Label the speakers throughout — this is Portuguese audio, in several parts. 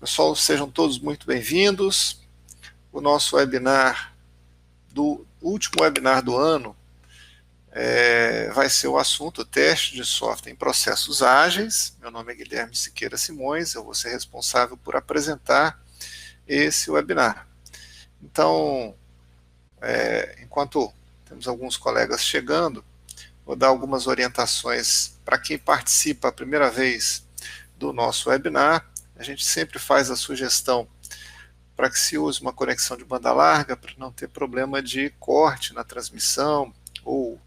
Speaker 1: Pessoal, sejam todos muito bem-vindos. O nosso webinar, do último webinar do ano, vai ser o assunto teste de software em processos ágeis. Meu nome é Guilherme Siqueira Simões, eu vou ser responsável por apresentar esse webinar. Então, enquanto temos alguns colegas chegando, vou dar algumas orientações para quem participa a primeira vez do nosso webinar. A gente sempre faz a sugestão para que se use uma conexão de banda larga, para não ter problema de corte na transmissão ou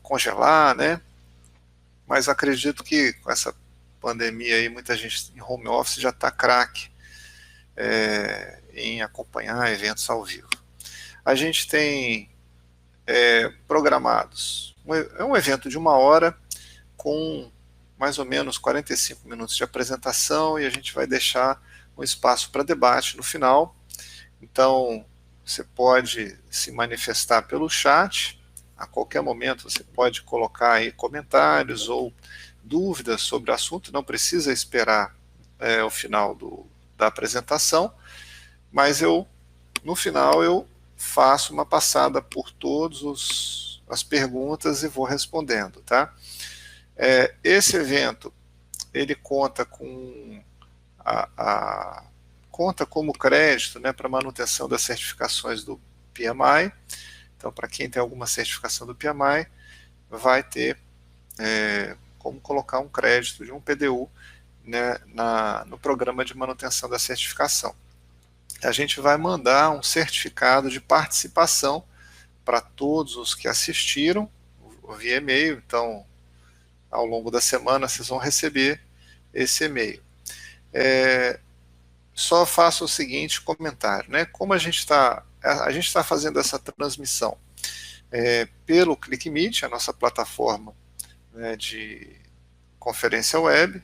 Speaker 1: congelar, né? Mas acredito que com essa pandemia aí, muita gente em home office já está craque em acompanhar eventos ao vivo. A gente tem programados, é um evento de 1 hora, com mais ou menos 45 minutos de apresentação, e a gente vai deixar um espaço para debate no final. Então, você pode se manifestar pelo chat, a qualquer momento você pode colocar aí comentários ou dúvidas sobre o assunto, não precisa esperar o final da apresentação, mas no final eu faço uma passada por todas as perguntas e vou respondendo, tá? Esse evento, ele conta com conta como crédito, né, para manutenção das certificações do PMI. Então, para quem tem alguma certificação do PMI, vai ter como colocar um crédito de um PDU, né, no programa de manutenção da certificação. A gente vai mandar um certificado de participação para todos os que assistiram via e-mail. Então, ao longo da semana, vocês vão receber esse e-mail. Só faço o seguinte comentário, né? Como a gente está fazendo essa transmissão pelo ClickMeet, a nossa plataforma, né, de conferência web,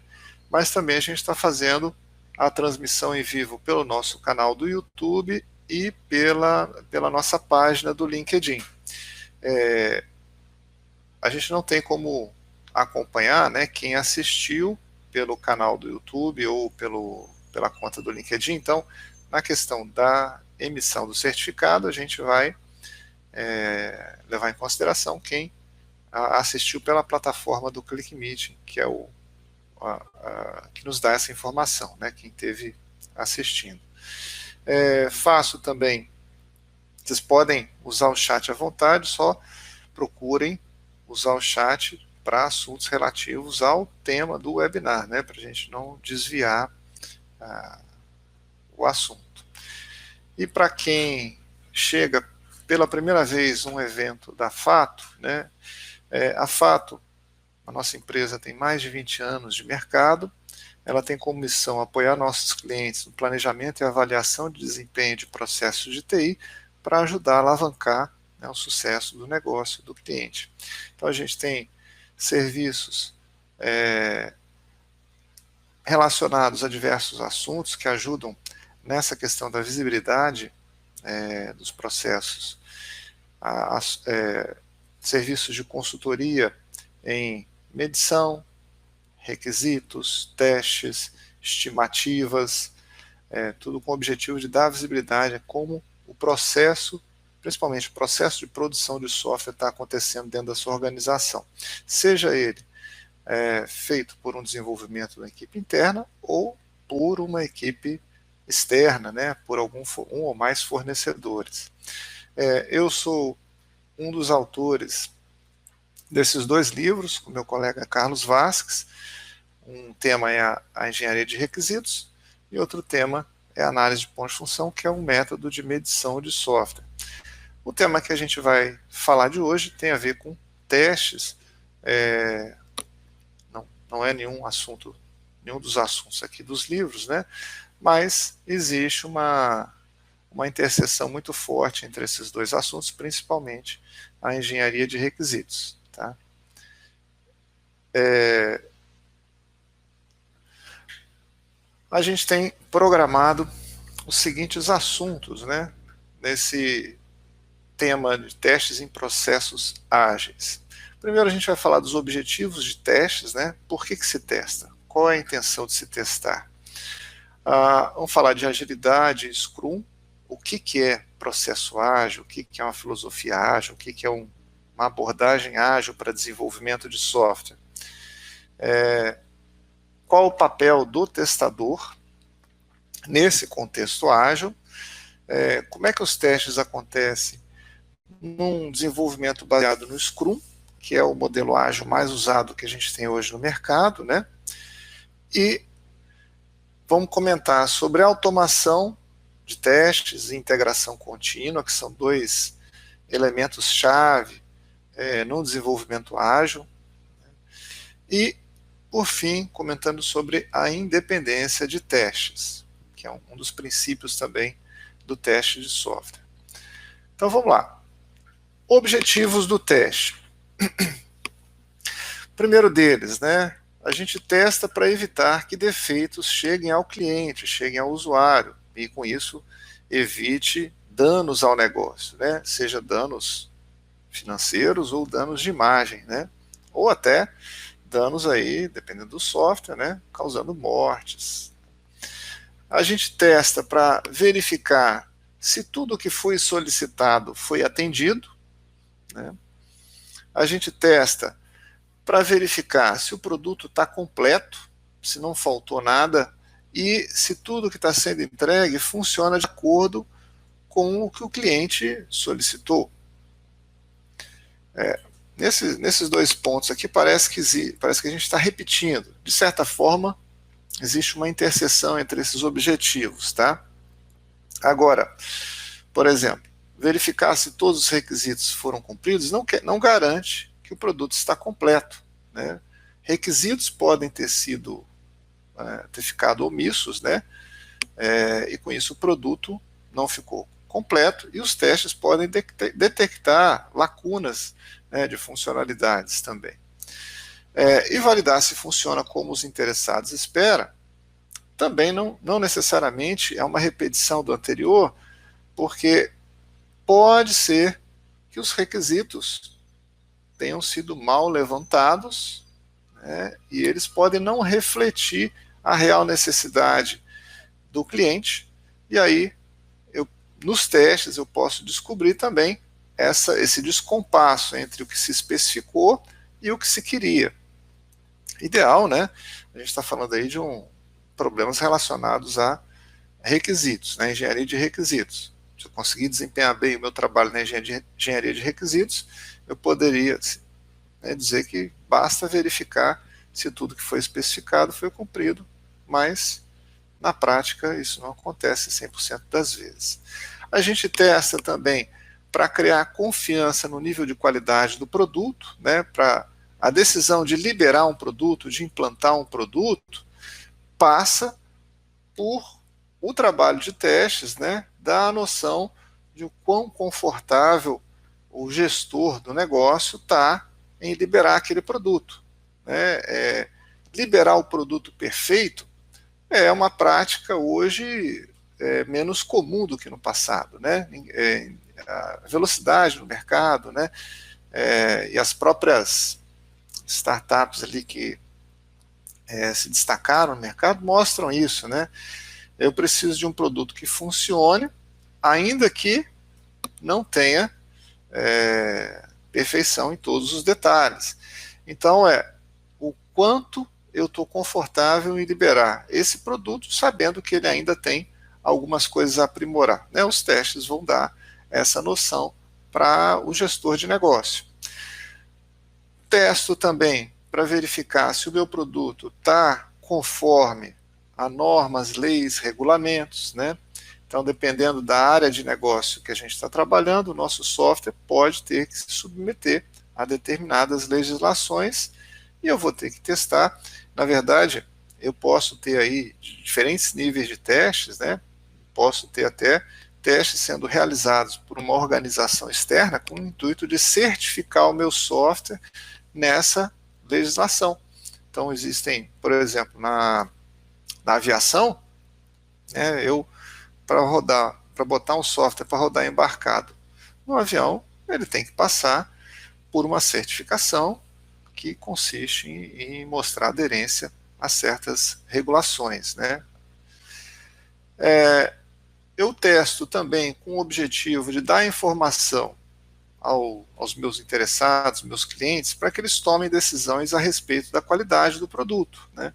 Speaker 1: mas também a gente está fazendo a transmissão em vivo pelo nosso canal do YouTube e pela nossa página do LinkedIn. A gente não tem como acompanhar, né, quem assistiu pelo canal do YouTube ou pela conta do LinkedIn. Então, na questão da emissão do certificado, a gente vai levar em consideração quem assistiu pela plataforma do ClickMeet, que é que nos dá essa informação, né, quem esteve assistindo. Faço também, vocês podem usar o chat à vontade, só procurem usar o chat para assuntos relativos ao tema do webinar, né, para a gente não desviar o assunto. E para quem chega pela primeira vez num evento da Fato, né, a Fato, a nossa empresa tem mais de 20 anos de mercado, ela tem como missão apoiar nossos clientes no planejamento e avaliação de desempenho de processos de TI para ajudar a alavancar, né, o sucesso do negócio do cliente. Então a gente tem serviços relacionados a diversos assuntos que ajudam nessa questão da visibilidade dos processos, serviços de consultoria em medição, requisitos, testes, estimativas, tudo com o objetivo de dar visibilidade a como o processo, principalmente o processo de produção de software, está acontecendo dentro da sua organização. Seja ele feito por um desenvolvimento da equipe interna ou por uma equipe externa, né, por um ou mais fornecedores. Eu sou um dos autores desses 2 livros, com meu colega Carlos Vasques. Um tema é a engenharia de requisitos e outro tema é a análise de pontos de função, que é um método de medição de software. O tema que a gente vai falar de hoje tem a ver com testes, não é nenhum dos assuntos aqui dos livros, né? Mas existe uma interseção muito forte entre esses 2 assuntos, principalmente a engenharia de requisitos. Tá? A gente tem programado os seguintes assuntos, né, nesse tema de testes em processos ágeis. Primeiro a gente vai falar dos objetivos de testes, né, por que se testa, qual é a intenção de se testar. Vamos falar de agilidade, Scrum, o que é processo ágil, o que é uma filosofia ágil, o que é uma abordagem ágil para desenvolvimento de software. Qual o papel do testador nesse contexto ágil, como é que os testes acontecem num desenvolvimento baseado no Scrum, que é o modelo ágil mais usado que a gente tem hoje no mercado, né? E vamos comentar sobre a automação de testes e integração contínua, que são dois elementos-chave no desenvolvimento ágil. E, por fim, comentando sobre a independência de testes, que é um dos princípios também do teste de software. Então vamos lá. Objetivos do teste. Primeiro deles, né? A gente testa para evitar que defeitos cheguem ao cliente, cheguem ao usuário, e com isso evite danos ao negócio, né? Seja danos financeiros ou danos de imagem, né? Ou até danos aí, dependendo do software, né? Causando mortes. A gente testa para verificar se tudo que foi solicitado foi atendido, né? A gente testa para verificar se o produto está completo, se não faltou nada, e se tudo que está sendo entregue funciona de acordo com o que o cliente solicitou. Nesses dois pontos aqui parece que a gente está repetindo. De certa forma, existe uma interseção entre esses objetivos, tá? Agora, por exemplo, verificar se todos os requisitos foram cumpridos não garante que o produto está completo, né? Requisitos podem ter ficado omissos, né? E com isso o produto não ficou completo e os testes podem detectar lacunas, né, de funcionalidades também. E validar se funciona como os interessados esperam, também não necessariamente é uma repetição do anterior, porque pode ser que os requisitos tenham sido mal levantados, né, e eles podem não refletir a real necessidade do cliente, e aí nos testes eu posso descobrir também esse descompasso entre o que se especificou e o que se queria. Ideal, né? A gente está falando aí de problemas relacionados a requisitos, né? Engenharia de requisitos. Se eu conseguir desempenhar bem o meu trabalho na engenharia de requisitos, eu poderia, né, dizer que basta verificar se tudo que foi especificado foi cumprido, mas na prática isso não acontece 100% das vezes. A gente testa também para criar confiança no nível de qualidade do produto, né, para a decisão de liberar um produto, de implantar um produto, passa por o trabalho de testes, né, dar a noção de o quão confortável o gestor do negócio está em liberar aquele produto. Né? Liberar o produto perfeito é uma prática hoje menos comum do que no passado. Né? A velocidade no mercado, né? E as próprias startups ali que se destacaram no mercado mostram isso, né? Eu preciso de um produto que funcione, ainda que não tenha perfeição em todos os detalhes. Então, o quanto eu estou confortável em liberar esse produto, sabendo que ele ainda tem algumas coisas a aprimorar. Né? Os testes vão dar essa noção para o gestor de negócio. Testo também para verificar se o meu produto está conforme a normas, leis, regulamentos, né? Então, dependendo da área de negócio que a gente está trabalhando, o nosso software pode ter que se submeter a determinadas legislações e eu vou ter que testar. Na verdade, eu posso ter aí diferentes níveis de testes, né? Posso ter até testes sendo realizados por uma organização externa com o intuito de certificar o meu software nessa legislação. Então, existem, por exemplo, na aviação, né, para botar um software para rodar embarcado no avião, ele tem que passar por uma certificação que consiste em mostrar aderência a certas regulações, né? Eu testo também com o objetivo de dar informação aos meus interessados, meus clientes, para que eles tomem decisões a respeito da qualidade do produto, né?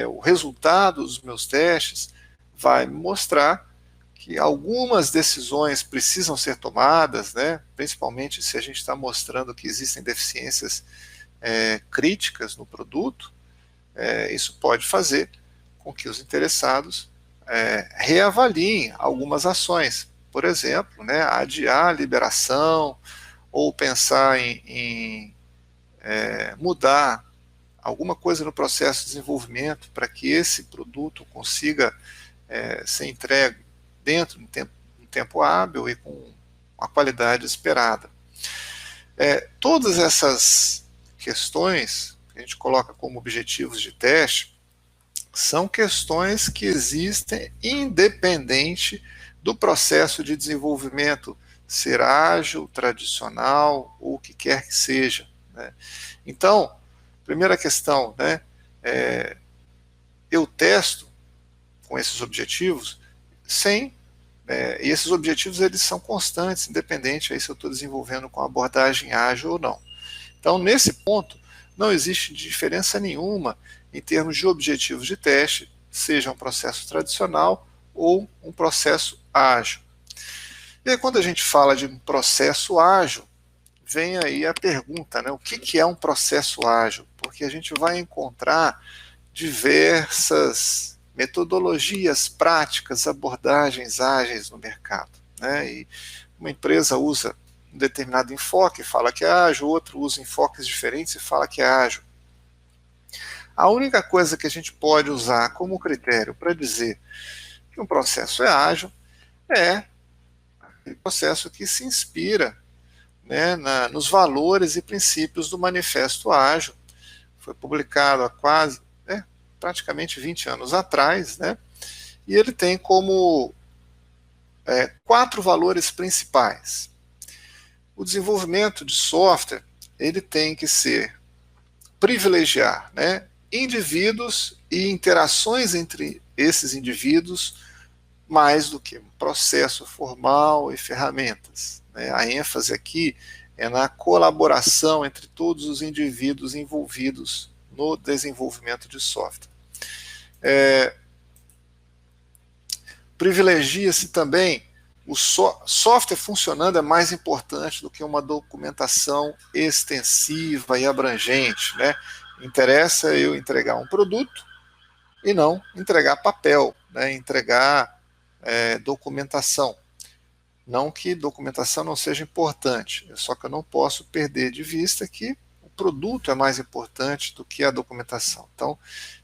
Speaker 1: O resultado dos meus testes vai me mostrar que algumas decisões precisam ser tomadas, né? Principalmente se a gente está mostrando que existem deficiências críticas no produto. Isso pode fazer com que os interessados reavaliem algumas ações. Por exemplo, né, adiar a liberação ou pensar em mudar alguma coisa no processo de desenvolvimento para que esse produto consiga ser entregue dentro de um tempo hábil e com a qualidade esperada. Todas essas questões que a gente coloca como objetivos de teste são questões que existem independente do processo de desenvolvimento ser ágil, tradicional ou o que quer que seja, né? Então, primeira questão, né, eu testo com esses objetivos e esses objetivos eles são constantes, independente aí se eu estou desenvolvendo com abordagem ágil ou não. Então, nesse ponto, não existe diferença nenhuma em termos de objetivos de teste, seja um processo tradicional ou um processo ágil. E aí, quando a gente fala de um processo ágil, vem aí a pergunta, né? O que é um processo ágil? Porque a gente vai encontrar diversas metodologias, práticas, abordagens ágeis no mercado, né? E uma empresa usa um determinado enfoque e fala que é ágil, outro usa enfoques diferentes e fala que é ágil. A única coisa que a gente pode usar como critério para dizer que um processo é ágil é um processo que se inspira, né, nos valores e princípios do Manifesto Ágil. Foi publicado há praticamente 20 anos atrás, né, e ele tem como 4 valores principais. O desenvolvimento de software ele tem que privilegiar, né, indivíduos e interações entre esses indivíduos mais do que um processo formal e ferramentas, né? A ênfase aqui é na colaboração entre todos os indivíduos envolvidos no desenvolvimento de software. Privilegia-se também o software funcionando é mais importante do que uma documentação extensiva e abrangente, né? Interessa eu entregar um produto e não entregar papel, né? Entregar documentação. Não que documentação não seja importante, só que eu não posso perder de vista que o produto é mais importante do que a documentação. Então,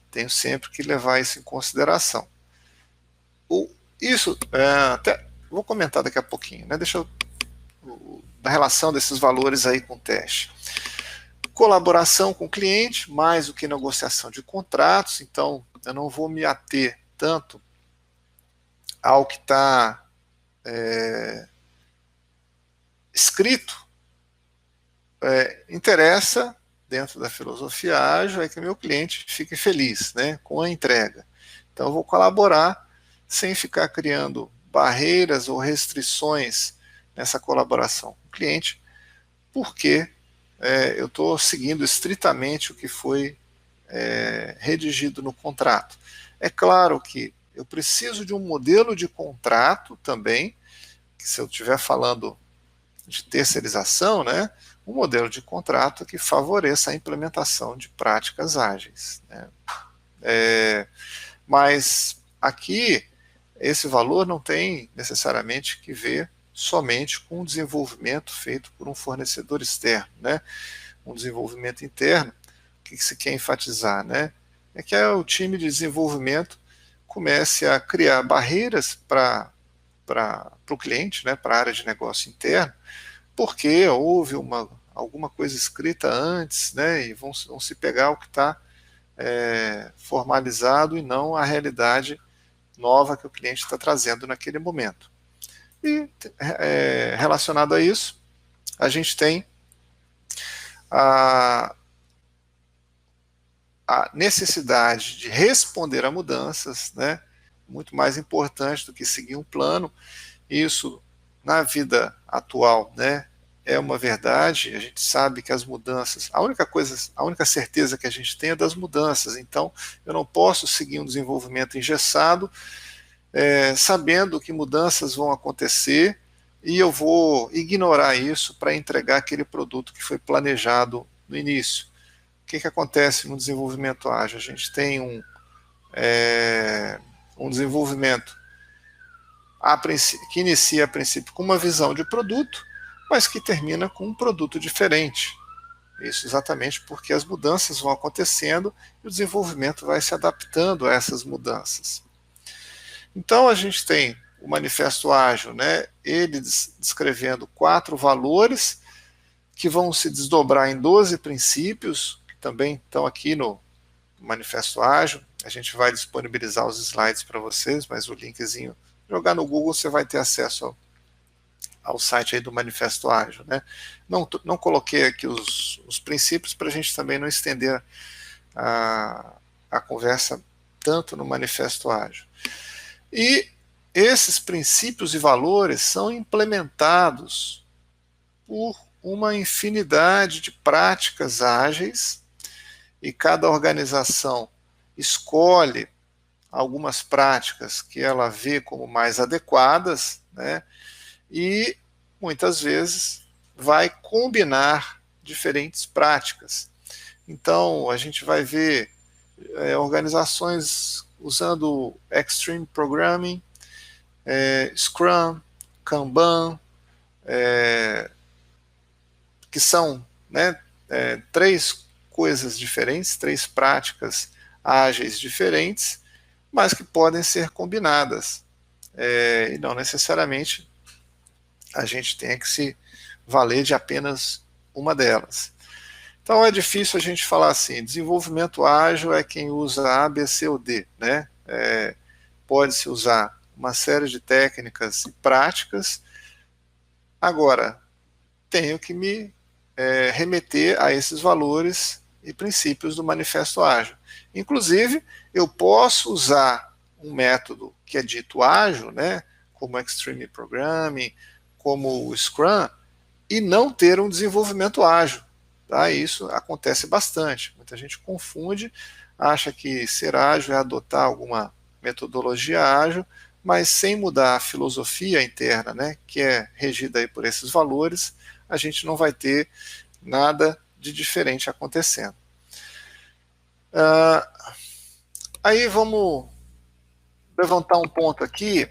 Speaker 1: tenho sempre que levar isso em consideração. Isso, até vou comentar daqui a pouquinho, né? Da relação desses valores aí com o teste. Colaboração com o cliente, mais do que negociação de contratos, então eu não vou me ater tanto ao que está escrito. Interessa, dentro da filosofia ágil, é que o meu cliente fique feliz, né, com a entrega. Então eu vou colaborar sem ficar criando barreiras ou restrições nessa colaboração com o cliente, porque eu estou seguindo estritamente o que foi redigido no contrato. É claro que eu preciso de um modelo de contrato também, que se eu estiver falando de terceirização, né, um modelo de contrato que favoreça a implementação de práticas ágeis, né. Mas aqui, esse valor não tem necessariamente que ver somente com o desenvolvimento feito por um fornecedor externo, né. Um desenvolvimento interno, o que se quer enfatizar, né, é que o time de desenvolvimento comece a criar barreiras para o cliente, né, para a área de negócio interno, porque houve alguma coisa escrita antes, né, e vão se pegar o que está formalizado e não a realidade nova que o cliente está trazendo naquele momento. E relacionado a isso, a gente tem a necessidade de responder a mudanças, né, muito mais importante do que seguir um plano. Isso, na vida atual, né, é uma verdade. A gente sabe que as mudanças, a única certeza que a gente tem é das mudanças. Então, eu não posso seguir um desenvolvimento engessado, sabendo que mudanças vão acontecer, e eu vou ignorar isso para entregar aquele produto que foi planejado no início. O que acontece no desenvolvimento ágil? A gente tem um desenvolvimento que inicia a princípio com uma visão de produto, mas que termina com um produto diferente. Isso exatamente porque as mudanças vão acontecendo e o desenvolvimento vai se adaptando a essas mudanças. Então a gente tem o Manifesto Ágil, né, ele descrevendo 4 valores que vão se desdobrar em 12 princípios, que também estão aqui no Manifesto Ágil. A gente vai disponibilizar os slides para vocês, mas o linkzinho, jogar no Google, você vai ter acesso ao site aí do Manifesto Ágil, né? Não coloquei aqui os princípios para a gente também não estender a conversa tanto no Manifesto Ágil. E esses princípios e valores são implementados por uma infinidade de práticas ágeis, e cada organização escolhe algumas práticas que ela vê como mais adequadas, né, e muitas vezes vai combinar diferentes práticas. Então, a gente vai ver organizações usando Extreme Programming, Scrum, Kanban, que são, né, 3 coisas diferentes, 3 práticas ágeis diferentes, mas que podem ser combinadas. E não necessariamente a gente tenha que se valer de apenas uma delas. Então é difícil a gente falar assim, desenvolvimento ágil é quem usa A, B, C ou D, né? Pode-se usar uma série de técnicas e práticas. Agora, tenho que me remeter a esses valores e princípios do Manifesto Ágil. Inclusive, eu posso usar um método que é dito ágil, né, como Extreme Programming, como o Scrum, e não ter um desenvolvimento ágil. Tá? Isso acontece bastante. Muita gente confunde, acha que ser ágil é adotar alguma metodologia ágil, mas sem mudar a filosofia interna, né, que é regida aí por esses valores, a gente não vai ter nada de diferente acontecendo. Aí vamos levantar um ponto aqui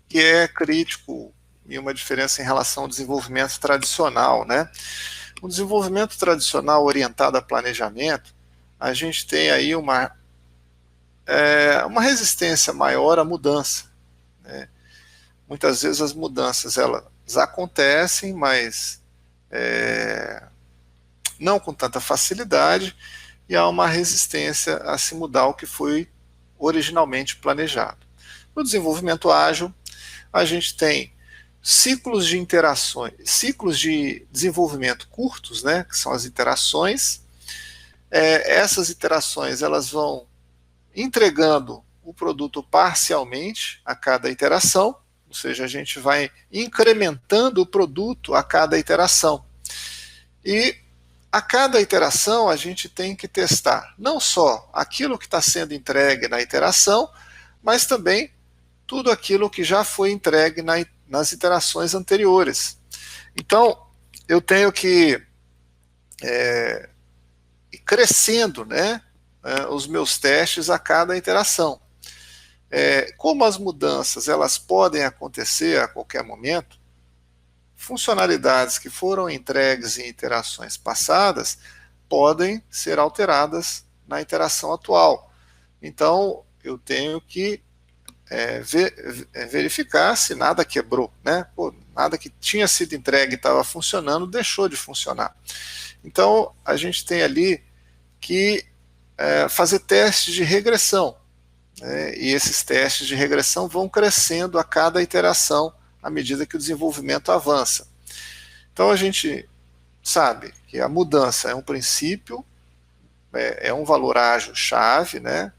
Speaker 1: que é crítico e uma diferença em relação ao desenvolvimento tradicional, né? O desenvolvimento tradicional orientado a planejamento, a gente tem aí uma resistência maior à mudança, né? Muitas vezes as mudanças elas acontecem, mas não com tanta facilidade, e há uma resistência a se mudar o que foi originalmente planejado. No desenvolvimento ágil, a gente tem ciclos de interações, ciclos de desenvolvimento curtos, né, que são as iterações. Essas iterações elas vão entregando o produto parcialmente a cada iteração, ou seja, a gente vai incrementando o produto a cada iteração. E a cada iteração a gente tem que testar não só aquilo que está sendo entregue na iteração, mas também tudo aquilo que já foi entregue nas iterações anteriores. Então, eu tenho que ir crescendo, né, os meus testes a cada iteração. Como as mudanças elas podem acontecer a qualquer momento, funcionalidades que foram entregues em iterações passadas podem ser alteradas na iteração atual. Então, eu tenho que verificar se nada quebrou, né? Nada que tinha sido entregue e estava funcionando deixou de funcionar. Então, a gente tem ali que fazer testes de regressão, né? E esses testes de regressão vão crescendo a cada iteração à medida que o desenvolvimento avança. Então a gente sabe que a mudança é um princípio, é um valor ágil chave, né?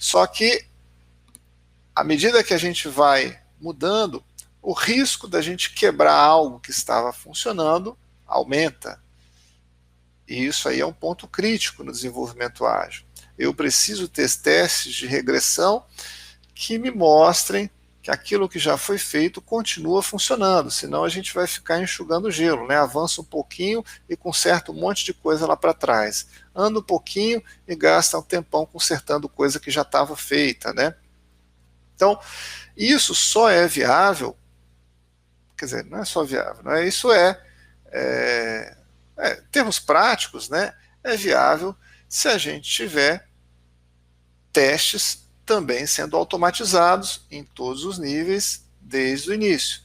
Speaker 1: Só que, à medida que a gente vai mudando, o risco da gente quebrar algo que estava funcionando aumenta. E isso aí é um ponto crítico no desenvolvimento ágil. Eu preciso ter testes de regressão que me mostrem que aquilo que já foi feito continua funcionando, senão a gente vai ficar enxugando gelo, né? Avança um pouquinho e conserta um monte de coisa lá para trás. Anda um pouquinho e gasta um tempão consertando coisa que já estava feita, né? Então, isso só é viável, quer dizer, não é só viável, né? Isso em termos práticos, né? É viável se a gente tiver testes também sendo automatizados em todos os níveis desde o início.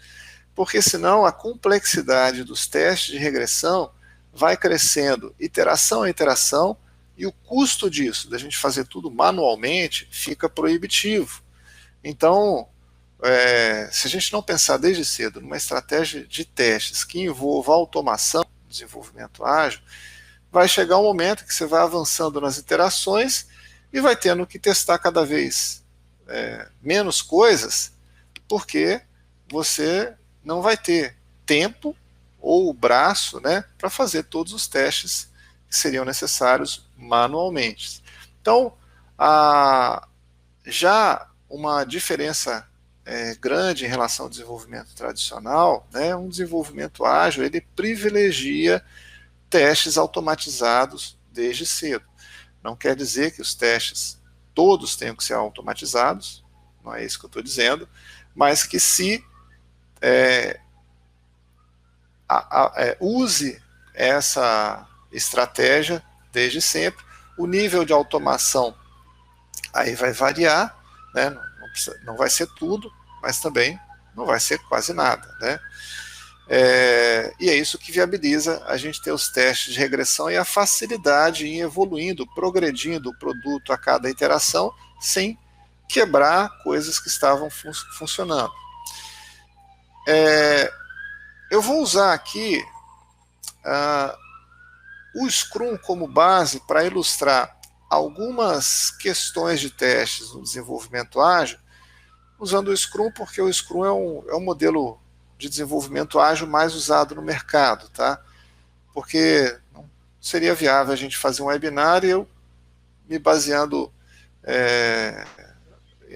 Speaker 1: Porque senão a complexidade dos testes de regressão vai crescendo iteração a iteração e o custo disso, da gente fazer tudo manualmente, fica proibitivo. Então, se a gente não pensar desde cedo numa estratégia de testes que envolva automação, desenvolvimento ágil, vai chegar um momento que você vai avançando nas iterações e vai tendo que testar cada vez menos coisas, porque você não vai ter tempo ou o braço, né, para fazer todos os testes que seriam necessários manualmente. Então, já uma diferença grande em relação ao desenvolvimento tradicional, né, um desenvolvimento ágil, ele privilegia testes automatizados desde cedo. Não quer dizer que os testes todos tenham que ser automatizados, não é isso que eu estou dizendo, mas que se use essa estratégia desde sempre. O nível de automação aí vai variar, né? Não vai ser tudo, mas também não vai ser quase nada, né? E é isso que viabiliza a gente ter os testes de regressão e a facilidade em evoluindo, progredindo o produto a cada iteração, sem quebrar coisas que estavam funcionando. Eu vou usar aqui o Scrum como base para ilustrar algumas questões de testes no desenvolvimento ágil, usando o Scrum porque o Scrum é um modelo de desenvolvimento ágil mais usado no mercado, tá? Porque não seria viável a gente fazer um webinar e eu me baseando,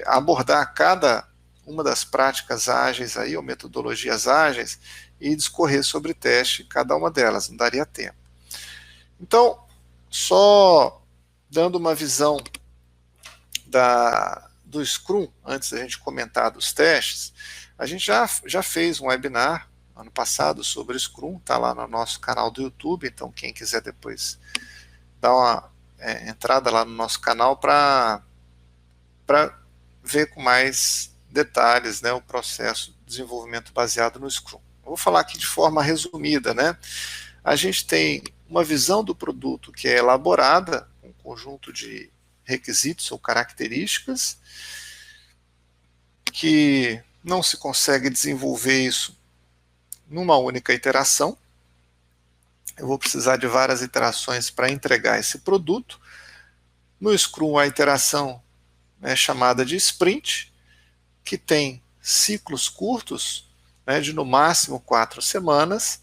Speaker 1: abordar cada uma das práticas ágeis aí, ou metodologias ágeis, e discorrer sobre teste cada uma delas, não daria tempo. Então, só dando uma visão do Scrum, antes da gente comentar dos testes, a gente já fez um webinar ano passado sobre Scrum, está lá no nosso canal do YouTube, então quem quiser depois dar uma entrada lá no nosso canal para ver com mais detalhes, né, o processo de desenvolvimento baseado no Scrum. Eu vou falar aqui de forma resumida, né? A gente tem uma visão do produto que é elaborada, um conjunto de requisitos ou características, que não se consegue desenvolver isso numa única iteração. Eu vou precisar de várias iterações para entregar esse produto. No Scrum, a iteração é chamada de sprint, que tem ciclos curtos, né, de no máximo 4 semanas,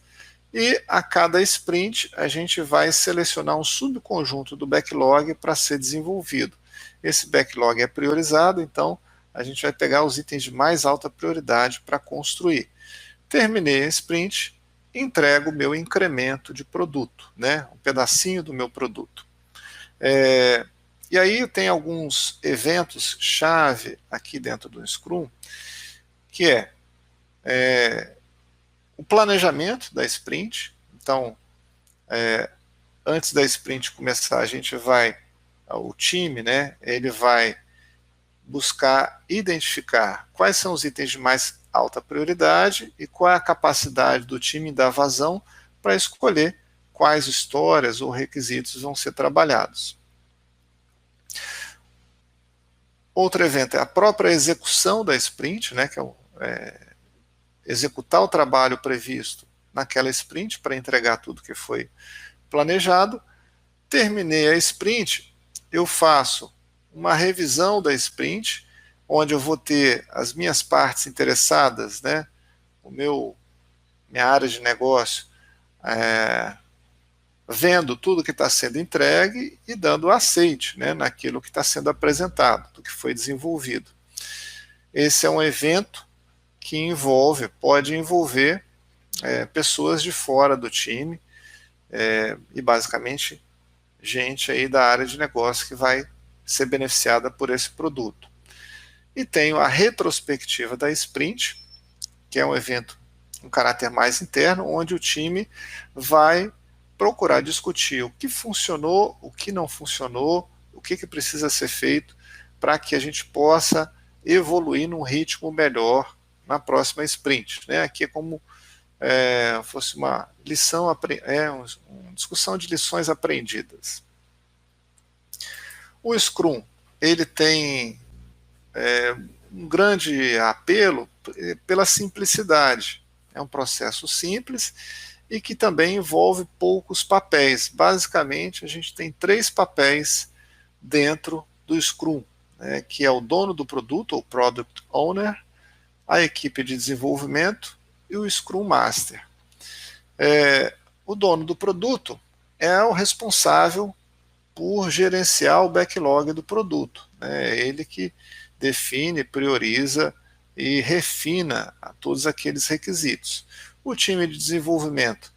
Speaker 1: e a cada sprint a gente vai selecionar um subconjunto do backlog para ser desenvolvido. Esse backlog é priorizado, então a gente vai pegar os itens de mais alta prioridade para construir. Terminei a sprint, entrego o meu incremento de produto, né? Um pedacinho do meu produto. E aí tem alguns eventos-chave aqui dentro do Scrum, que o planejamento da sprint. Então, antes da sprint começar, o time, né, ele vai buscar identificar quais são os itens de mais alta prioridade e qual é a capacidade do time da vazão para escolher quais histórias ou requisitos vão ser trabalhados. Outro evento é a própria execução da sprint, né, que é executar o trabalho previsto naquela sprint para entregar tudo que foi planejado. Terminei a sprint, eu faço uma revisão da sprint, onde eu vou ter as minhas partes interessadas, né, minha área de negócio, vendo tudo que está sendo entregue e dando aceite, né, naquilo que está sendo apresentado, do que foi desenvolvido. Esse é um evento que pode envolver pessoas de fora do time e basicamente gente aí da área de negócio que vai ser beneficiada por esse produto. E tenho a retrospectiva da sprint, que é um evento com caráter mais interno, onde o time vai procurar discutir o que funcionou, o que não funcionou, o que precisa ser feito para que a gente possa evoluir num ritmo melhor na próxima sprint. Né? Aqui é como fosse uma lição, uma discussão de lições aprendidas. O Scrum, ele tem um grande apelo pela simplicidade. É um processo simples e que também envolve poucos papéis. Basicamente, a gente tem 3 papéis dentro do Scrum, né, que é o dono do produto, ou Product Owner, a equipe de desenvolvimento e o Scrum Master. O dono do produto é o responsável por gerenciar o backlog do produto. É ele que define, prioriza e refina todos aqueles requisitos. O time de desenvolvimento,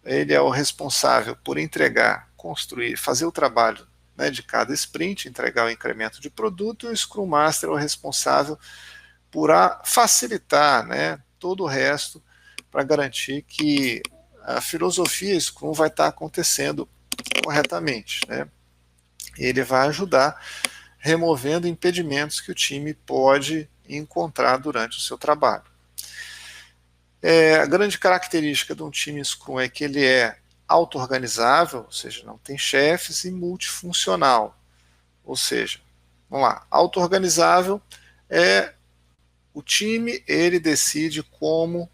Speaker 1: ele é o responsável por entregar, construir, fazer o trabalho, né, de cada sprint, entregar o incremento de produto, e o Scrum Master é o responsável por facilitar, né, todo o resto para garantir que a filosofia Scrum vai estar acontecendo corretamente. Né? Ele vai ajudar removendo impedimentos que o time pode encontrar durante o seu trabalho. A grande característica de um time Scrum é que ele é auto-organizável, ou seja, não tem chefes, e multifuncional. Ou seja, vamos lá, auto-organizável é o time, ele decide como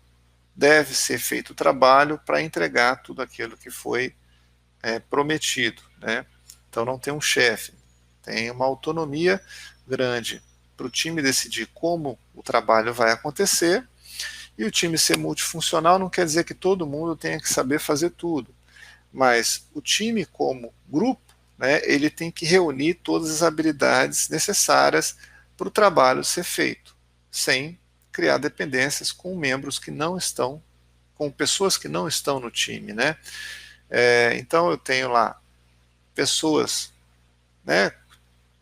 Speaker 1: deve ser feito o trabalho para entregar tudo aquilo que foi prometido. Né? Então não tem um chefe, tem uma autonomia grande para o time decidir como o trabalho vai acontecer. E o time ser multifuncional não quer dizer que todo mundo tenha que saber fazer tudo, mas o time como grupo, né, ele tem que reunir todas as habilidades necessárias para o trabalho ser feito, sem criar dependências com membros que não estão, com pessoas que não estão no time. Né? Então eu tenho lá pessoas, né,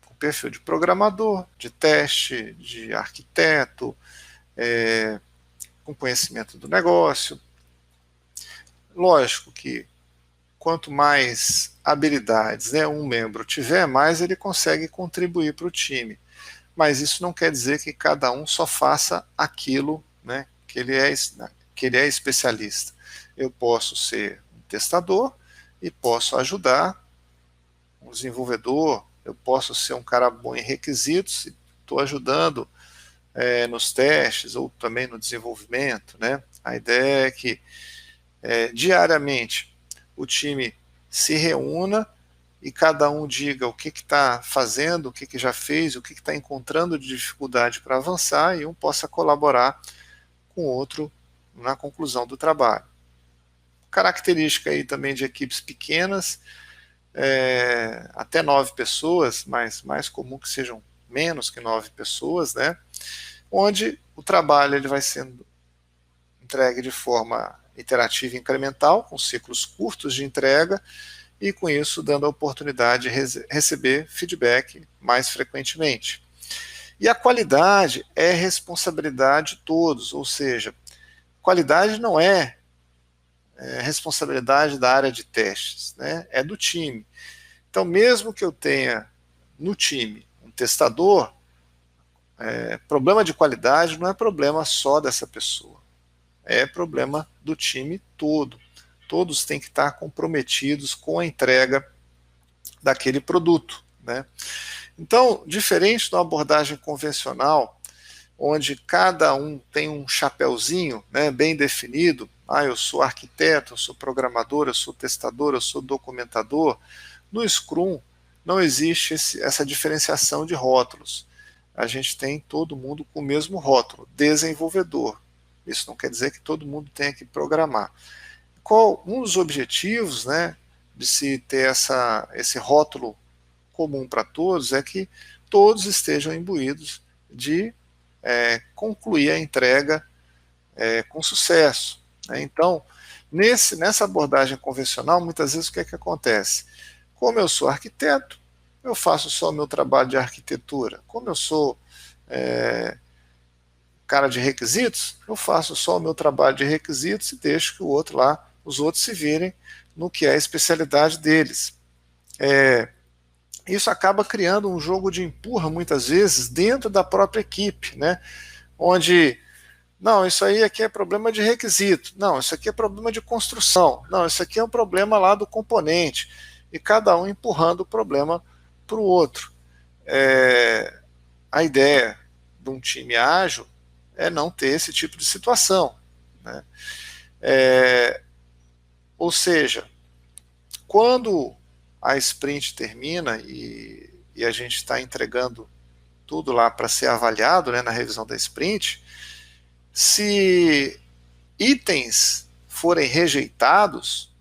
Speaker 1: com perfil de programador, de teste, de arquiteto, com conhecimento do negócio. Lógico que quanto mais habilidades, né, um membro tiver, mais ele consegue contribuir para o time. Mas isso não quer dizer que cada um só faça aquilo, né, que ele é especialista. Eu posso ser um testador e posso ajudar um desenvolvedor, eu posso ser um cara bom em requisitos e estou ajudando nos testes ou também no desenvolvimento. Né? A ideia é que diariamente o time se reúna e cada um diga o que está fazendo, o que já fez, o que está encontrando de dificuldade para avançar, e um possa colaborar com o outro na conclusão do trabalho. Característica aí também de equipes pequenas, até 9 pessoas, mas mais comum que sejam menos que 9 pessoas, né? Onde o trabalho ele vai sendo entregue de forma iterativa e incremental, com ciclos curtos de entrega, e com isso dando a oportunidade de receber feedback mais frequentemente. E a qualidade é responsabilidade de todos, ou seja, qualidade não é responsabilidade da área de testes, né? É do time. Então, mesmo que eu tenha no time um testador, problema de qualidade não é problema só dessa pessoa, é problema do time todo. Todos têm que estar comprometidos com a entrega daquele produto. Né? Então, diferente da abordagem convencional, onde cada um tem um chapeuzinho, né, bem definido, eu sou arquiteto, eu sou programador, eu sou testador, eu sou documentador, no Scrum não existe essa diferenciação de rótulos. A gente tem todo mundo com o mesmo rótulo, desenvolvedor. Isso não quer dizer que todo mundo tenha que programar. Um dos objetivos, né, de se ter esse rótulo comum para todos é que todos estejam imbuídos de concluir a entrega com sucesso. Né? Então, nessa abordagem convencional, muitas vezes o que é que acontece? Como eu sou arquiteto, eu faço só o meu trabalho de arquitetura. Como eu sou cara de requisitos, eu faço só o meu trabalho de requisitos e deixo que os outros se virem no que é a especialidade deles. Isso acaba criando um jogo de empurra, muitas vezes, dentro da própria equipe, né? Onde, não, isso aí aqui é problema de requisito, não, isso aqui é problema de construção, não, isso aqui é um problema lá do componente, e cada um empurrando o problema para o outro. A ideia de um time ágil é não ter esse tipo de situação, né? Ou seja, quando a sprint termina e a gente está entregando tudo lá para ser avaliado, né, na revisão da sprint, se itens forem rejeitados,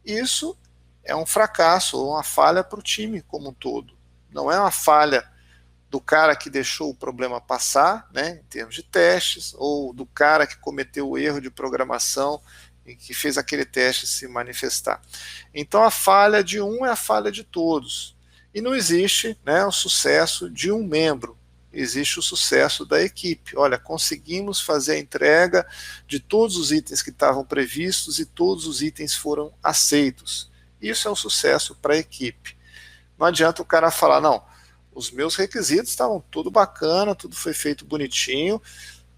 Speaker 1: isso é um fracasso ou uma falha para o time como um todo. Não é uma falha do cara que deixou o problema passar, né, em termos de testes, ou do cara que cometeu o erro de programação e que fez aquele teste se manifestar. Então a falha de um é a falha de todos. E não existe, né, o sucesso de um membro, existe o sucesso da equipe. Olha, conseguimos fazer a entrega de todos os itens que estavam previstos e todos os itens foram aceitos. Isso é um sucesso para a equipe. Não adianta o cara falar, não, os meus requisitos estavam tudo bacana, tudo foi feito bonitinho,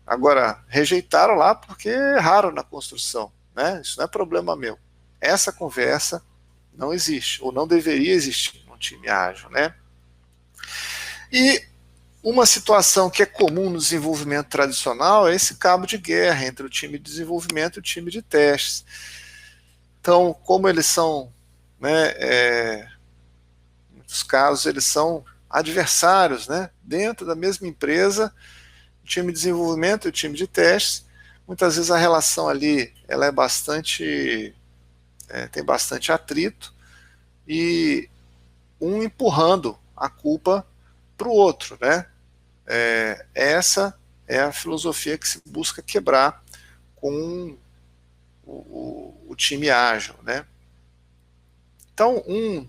Speaker 1: agora rejeitaram lá porque erraram na construção. Né? Isso não é problema meu. Essa conversa não existe, ou não deveria existir num time ágil. Né? E uma situação que é comum no desenvolvimento tradicional é esse cabo de guerra entre o time de desenvolvimento e o time de testes. Então, como eles são, né, em muitos casos, eles são adversários, né, dentro da mesma empresa, o time de desenvolvimento e o time de testes, muitas vezes a relação ali ela é tem bastante atrito e um empurrando a culpa para o outro, né? Essa é a filosofia que se busca quebrar com o time ágil, né? Então, um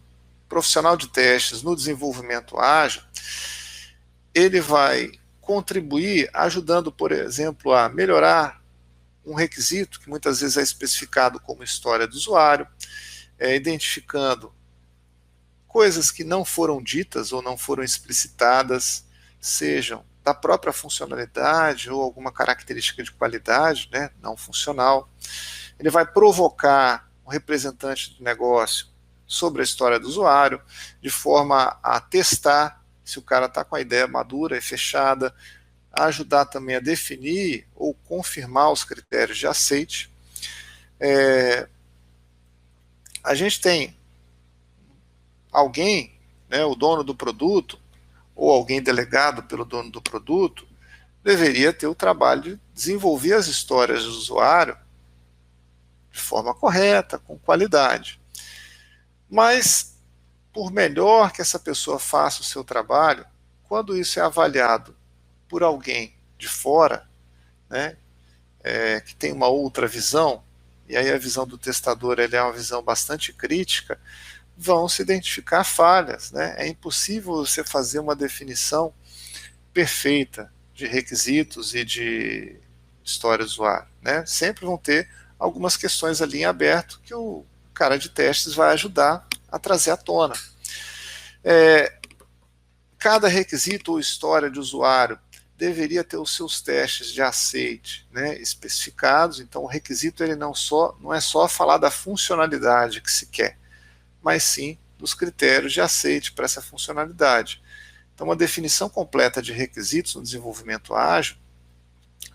Speaker 1: profissional de testes no desenvolvimento ágil, ele vai contribuir ajudando, por exemplo, a melhorar um requisito que muitas vezes é especificado como história do usuário, identificando coisas que não foram ditas ou não foram explicitadas, sejam da própria funcionalidade ou alguma característica de qualidade, né, não funcional. Ele vai provocar o representante do negócio sobre a história do usuário, de forma a testar se o cara está com a ideia madura e fechada, a ajudar também a definir ou confirmar os critérios de aceite. A gente tem alguém, né, o dono do produto, ou alguém delegado pelo dono do produto, deveria ter o trabalho de desenvolver as histórias do usuário de forma correta, com qualidade. Mas, por melhor que essa pessoa faça o seu trabalho, quando isso é avaliado por alguém de fora, né, que tem uma outra visão, e aí a visão do testador é uma visão bastante crítica, vão se identificar falhas. Né? É impossível você fazer uma definição perfeita de requisitos e de história do usuário. Né? Sempre vão ter algumas questões ali em aberto que o cara de testes vai ajudar a trazer à tona. Cada requisito ou história de usuário deveria ter os seus testes de aceite, né, especificados. Então o requisito ele não é só falar da funcionalidade que se quer, mas sim dos critérios de aceite para essa funcionalidade. Então uma definição completa de requisitos no desenvolvimento ágil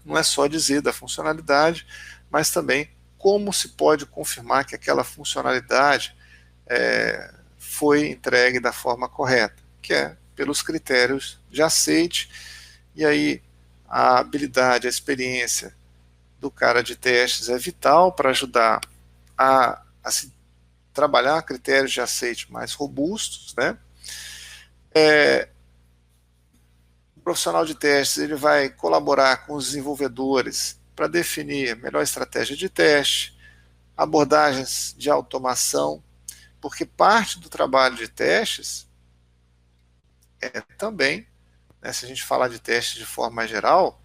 Speaker 1: não é só dizer da funcionalidade, mas também como se pode confirmar que aquela funcionalidade foi entregue da forma correta, que é pelos critérios de aceite. E aí a habilidade, a experiência do cara de testes é vital para ajudar a se trabalhar critérios de aceite mais robustos, né? O profissional de testes ele vai colaborar com os desenvolvedores para definir a melhor estratégia de teste, abordagens de automação, porque parte do trabalho de testes é também, né, se a gente falar de testes de forma mais geral,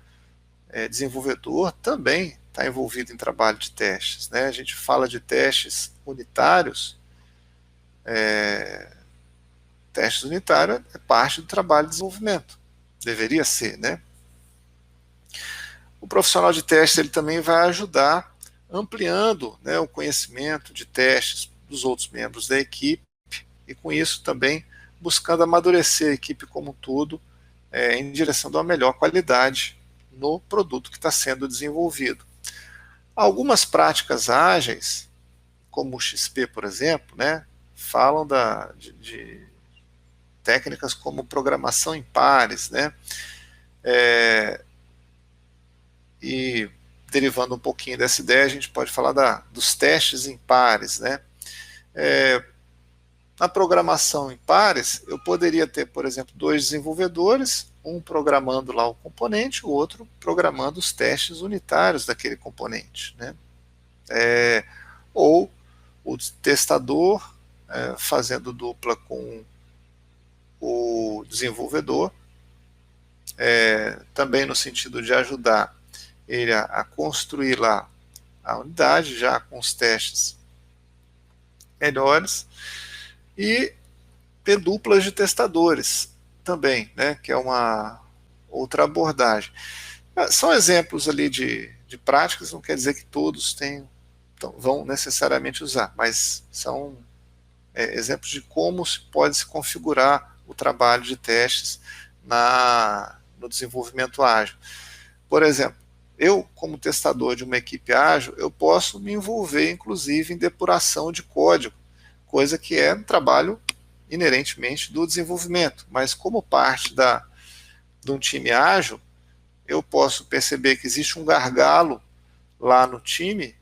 Speaker 1: desenvolvedor também está envolvido em trabalho de testes, né? A gente fala de testes unitários, testes unitários é parte do trabalho de desenvolvimento, deveria ser, né? O profissional de testes ele também vai ajudar ampliando, né, o conhecimento de testes dos outros membros da equipe e com isso também buscando amadurecer a equipe como um todo em direção a uma melhor qualidade no produto que está sendo desenvolvido. Algumas práticas ágeis, como o XP, por exemplo, né, falam de técnicas como programação em pares, né, e derivando um pouquinho dessa ideia, a gente pode falar dos testes em pares, né. Na programação em pares, eu poderia ter, por exemplo, dois desenvolvedores, um programando lá o componente, o outro programando os testes unitários daquele componente, né. Ou o testador fazendo dupla com o desenvolvedor, também no sentido de ajudar ele a construir lá a unidade, já com os testes melhores, e ter duplas de testadores também, né, que é uma outra abordagem. São exemplos ali de práticas, não quer dizer que todos vão necessariamente usar, mas são exemplos de como se pode se configurar o trabalho de testes no desenvolvimento ágil. Por exemplo, eu, como testador de uma equipe ágil, eu posso me envolver, inclusive, em depuração de código, coisa que é um trabalho inerentemente do desenvolvimento, mas como parte de um time ágil, eu posso perceber que existe um gargalo lá no time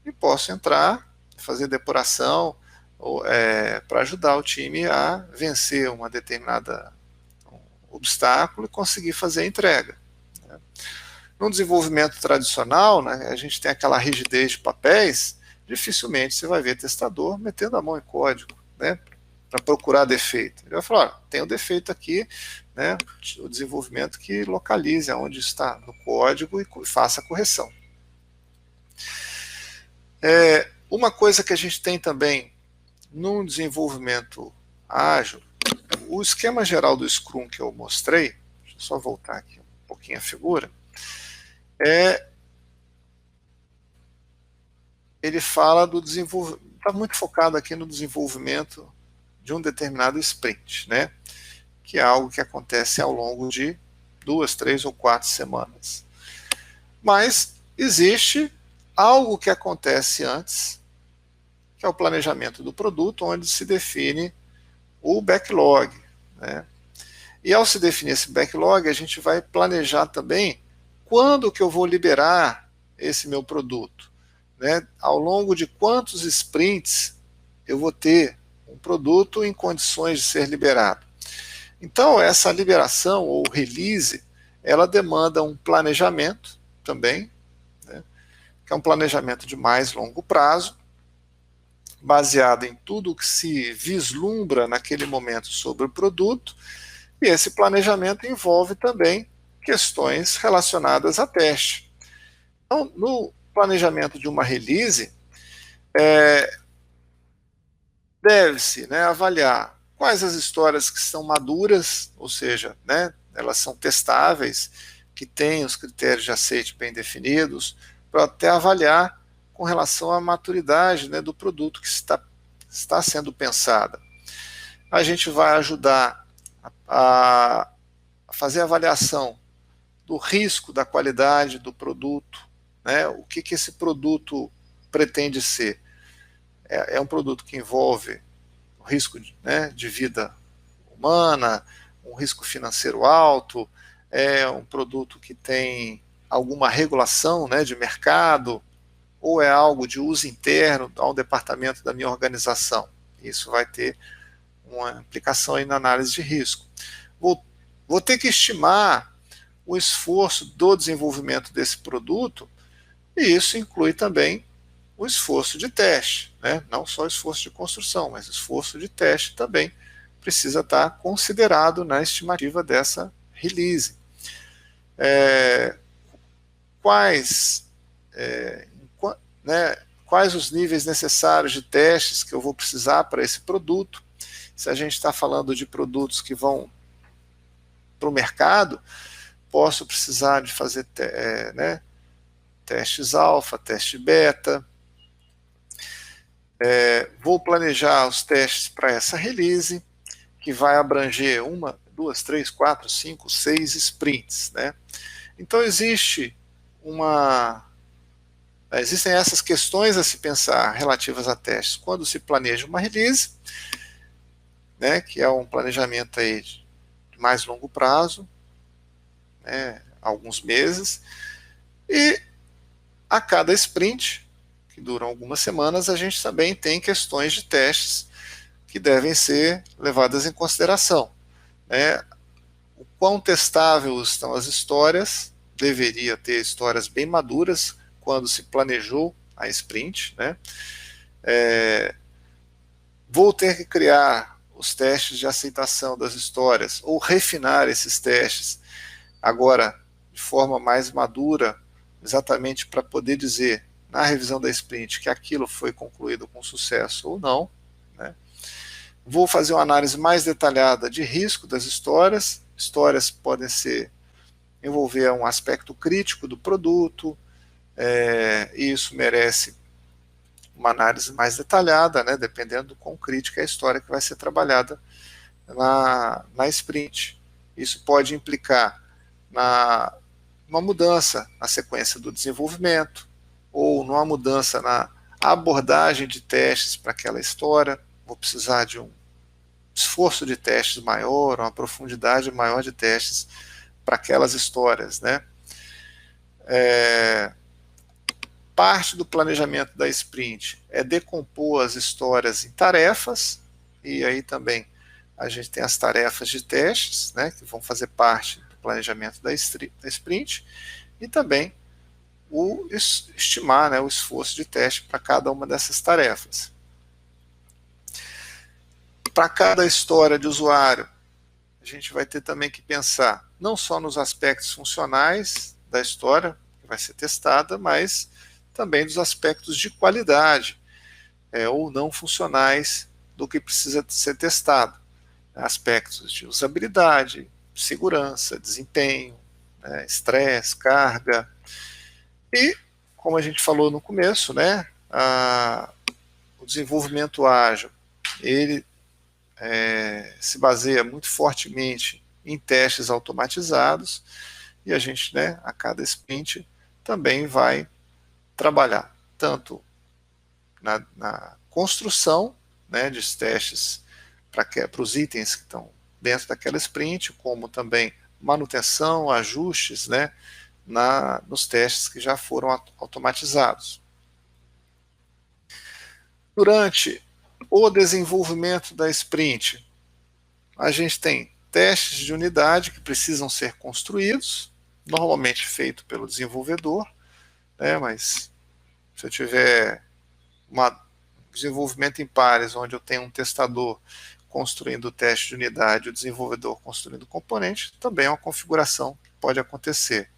Speaker 1: e posso entrar, fazer depuração para ajudar o time a vencer uma determinada obstáculo e conseguir fazer a entrega. Né? No desenvolvimento tradicional, né, a gente tem aquela rigidez de papéis, dificilmente você vai ver testador metendo a mão em código, né, para procurar defeito. Ele vai falar, tem um defeito aqui, né, o desenvolvimento que localize onde está no código e faça a correção. Uma coisa que a gente tem também no desenvolvimento ágil, o esquema geral do Scrum que eu mostrei, deixa eu só voltar aqui um pouquinho a figura, ele fala do desenvolvimento, está muito focado aqui no desenvolvimento de um determinado sprint, né? Que é algo que acontece ao longo de 2, 3 ou 4 semanas. Mas existe algo que acontece antes, que é o planejamento do produto, onde se define o backlog, né? E ao se definir esse backlog, a gente vai planejar também quando que eu vou liberar esse meu produto, né? Ao longo de quantos sprints eu vou ter um produto em condições de ser liberado. Então, essa liberação ou release, ela demanda um planejamento também, né? Que é um planejamento de mais longo prazo, baseado em tudo que se vislumbra naquele momento sobre o produto, e esse planejamento envolve também questões relacionadas a teste. Então, no planejamento de uma release, deve-se, né, avaliar quais as histórias que são maduras, ou seja, né, elas são testáveis, que têm os critérios de aceite bem definidos, para até avaliar com relação à maturidade, né, do produto que está sendo pensada. A gente vai ajudar a fazer a avaliação do risco da qualidade do produto, né, o que esse produto pretende ser. É um produto que envolve risco de vida humana, um risco financeiro alto, é um produto que tem alguma regulação de mercado, ou é algo de uso interno ao departamento da minha organização. Isso vai ter uma implicação aí na análise de risco. Vou ter que estimar o esforço do desenvolvimento desse produto, e isso inclui também o esforço de teste, não só o esforço de construção, mas o esforço de teste também precisa estar considerado na estimativa dessa release. Quais os níveis necessários de testes que eu vou precisar para esse produto? Se a gente está falando de produtos que vão para o mercado, posso precisar de fazer testes alfa, teste beta. Vou planejar os testes para essa release, que vai abranger 1, 2, 3, 4, 5, 6 sprints. Então existem essas questões a se pensar relativas a testes quando se planeja uma release, que é um planejamento aí de mais longo prazo, alguns meses, e a cada sprint, que duram algumas semanas, a gente também tem questões de testes que devem ser levadas em consideração. O quão testáveis estão as histórias, deveria ter histórias bem maduras quando se planejou a sprint. Vou ter que criar os testes de aceitação das histórias, ou refinar esses testes, agora de forma mais madura, exatamente para poder dizer, na revisão da sprint, que aquilo foi concluído com sucesso ou não. Vou fazer uma análise mais detalhada de risco das histórias. Histórias podem envolver um aspecto crítico do produto, e isso merece uma análise mais detalhada, dependendo do quão crítica é a história que vai ser trabalhada na sprint. Isso pode implicar numa mudança na sequência do desenvolvimento, ou numa mudança na abordagem de testes para aquela história. Vou precisar de um esforço de testes maior, uma profundidade maior de testes para aquelas histórias. Parte do planejamento da sprint é decompor as histórias em tarefas, e aí também a gente tem as tarefas de testes, que vão fazer parte do planejamento da sprint, e também estimar o esforço de teste para cada uma dessas tarefas. Para cada história de usuário, a gente vai ter também que pensar não só nos aspectos funcionais da história que vai ser testada, mas também dos aspectos de qualidade ou não funcionais do que precisa ser testado. Aspectos de usabilidade, segurança, desempenho, estresse, carga. E, como a gente falou no começo, o desenvolvimento ágil, ele se baseia muito fortemente em testes automatizados, e a gente, a cada sprint, também vai trabalhar tanto na construção de testes para os itens que estão dentro daquela sprint, como também manutenção, ajustes nos testes que já foram automatizados. Durante o desenvolvimento da sprint, a gente tem testes de unidade que precisam ser construídos, normalmente feito pelo desenvolvedor, mas se eu tiver um desenvolvimento em pares, onde eu tenho um testador construindo o teste de unidade e o desenvolvedor construindo o componente, também é uma configuração que pode acontecer.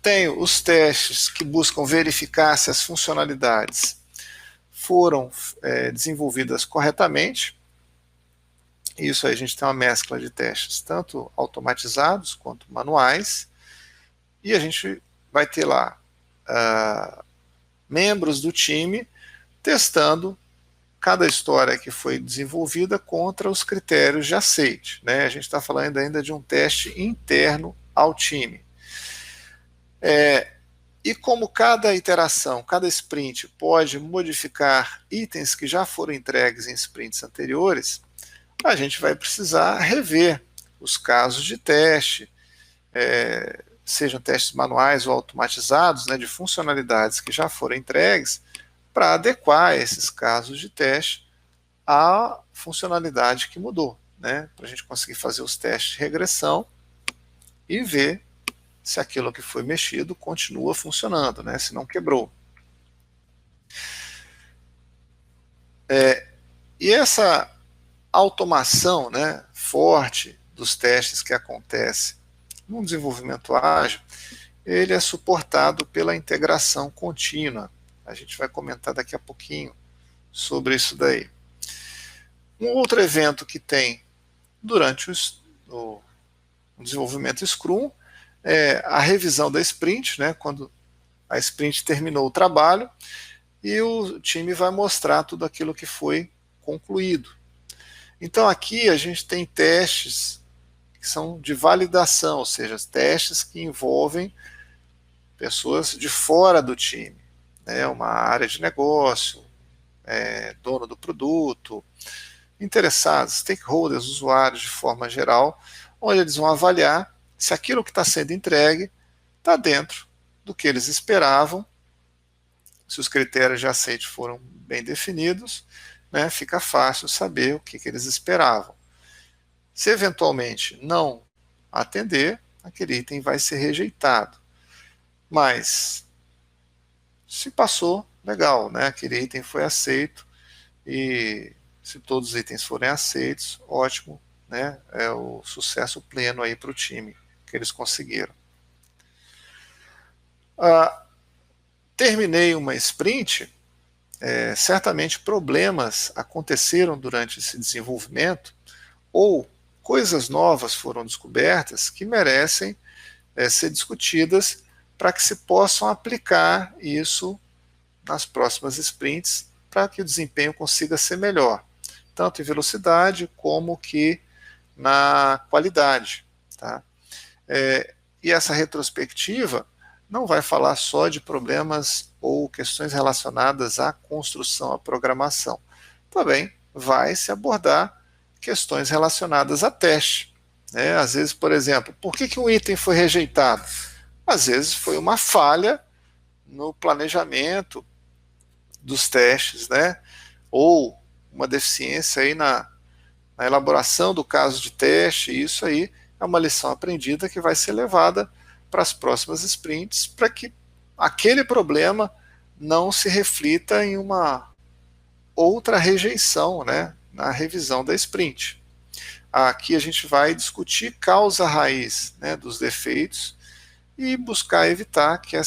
Speaker 1: Tenho os testes que buscam verificar se as funcionalidades foram desenvolvidas corretamente. Isso aí a gente tem uma mescla de testes, tanto automatizados quanto manuais, e a gente vai ter lá membros do time testando cada história que foi desenvolvida contra os critérios de aceite. A gente está falando ainda de um teste interno ao time. E como cada iteração, cada sprint pode modificar itens que já foram entregues em sprints anteriores, a gente vai precisar rever os casos de teste, sejam testes manuais ou automatizados, né, de funcionalidades que já foram entregues, para adequar esses casos de teste à funcionalidade que mudou, né, para a gente conseguir fazer os testes de regressão e ver se aquilo que foi mexido continua funcionando, né, se não quebrou. E essa automação, né, forte dos testes que acontece no desenvolvimento ágil, ele é suportado pela integração contínua. A gente vai comentar daqui a pouquinho sobre isso daí. Um outro evento que tem durante o desenvolvimento Scrum é a revisão da sprint, né, quando a sprint terminou o trabalho, e o time vai mostrar tudo aquilo que foi concluído. Então aqui a gente tem testes que são de validação, ou seja, testes que envolvem pessoas de fora do time, né, uma área de negócio, dono do produto, interessados, stakeholders, usuários de forma geral, onde eles vão avaliar se aquilo que está sendo entregue está dentro do que eles esperavam, se os critérios de aceite foram bem definidos, né, fica fácil saber o que eles esperavam. Se eventualmente não atender, aquele item vai ser rejeitado. Mas, se passou, legal, né, aquele item foi aceito, e se todos os itens forem aceitos, ótimo, né, é o sucesso pleno aí para o time que eles conseguiram. Terminei uma sprint, certamente problemas aconteceram durante esse desenvolvimento, ou coisas novas foram descobertas que merecem ser discutidas para que se possam aplicar isso nas próximas sprints, para que o desempenho consiga ser melhor, tanto em velocidade como que na qualidade. Tá? E essa retrospectiva não vai falar só de problemas ou questões relacionadas à construção, à programação. Também vai se abordar questões relacionadas a teste. Né? Às vezes, por exemplo, por que um item foi rejeitado? Às vezes foi uma falha no planejamento dos testes, né? Ou uma deficiência aí na elaboração do caso de teste. Isso aí é uma lição aprendida que vai ser levada para as próximas sprints, para que aquele problema não se reflita em uma outra rejeição, né, na revisão da sprint. Aqui a gente vai discutir causa raiz, né, dos defeitos e buscar evitar que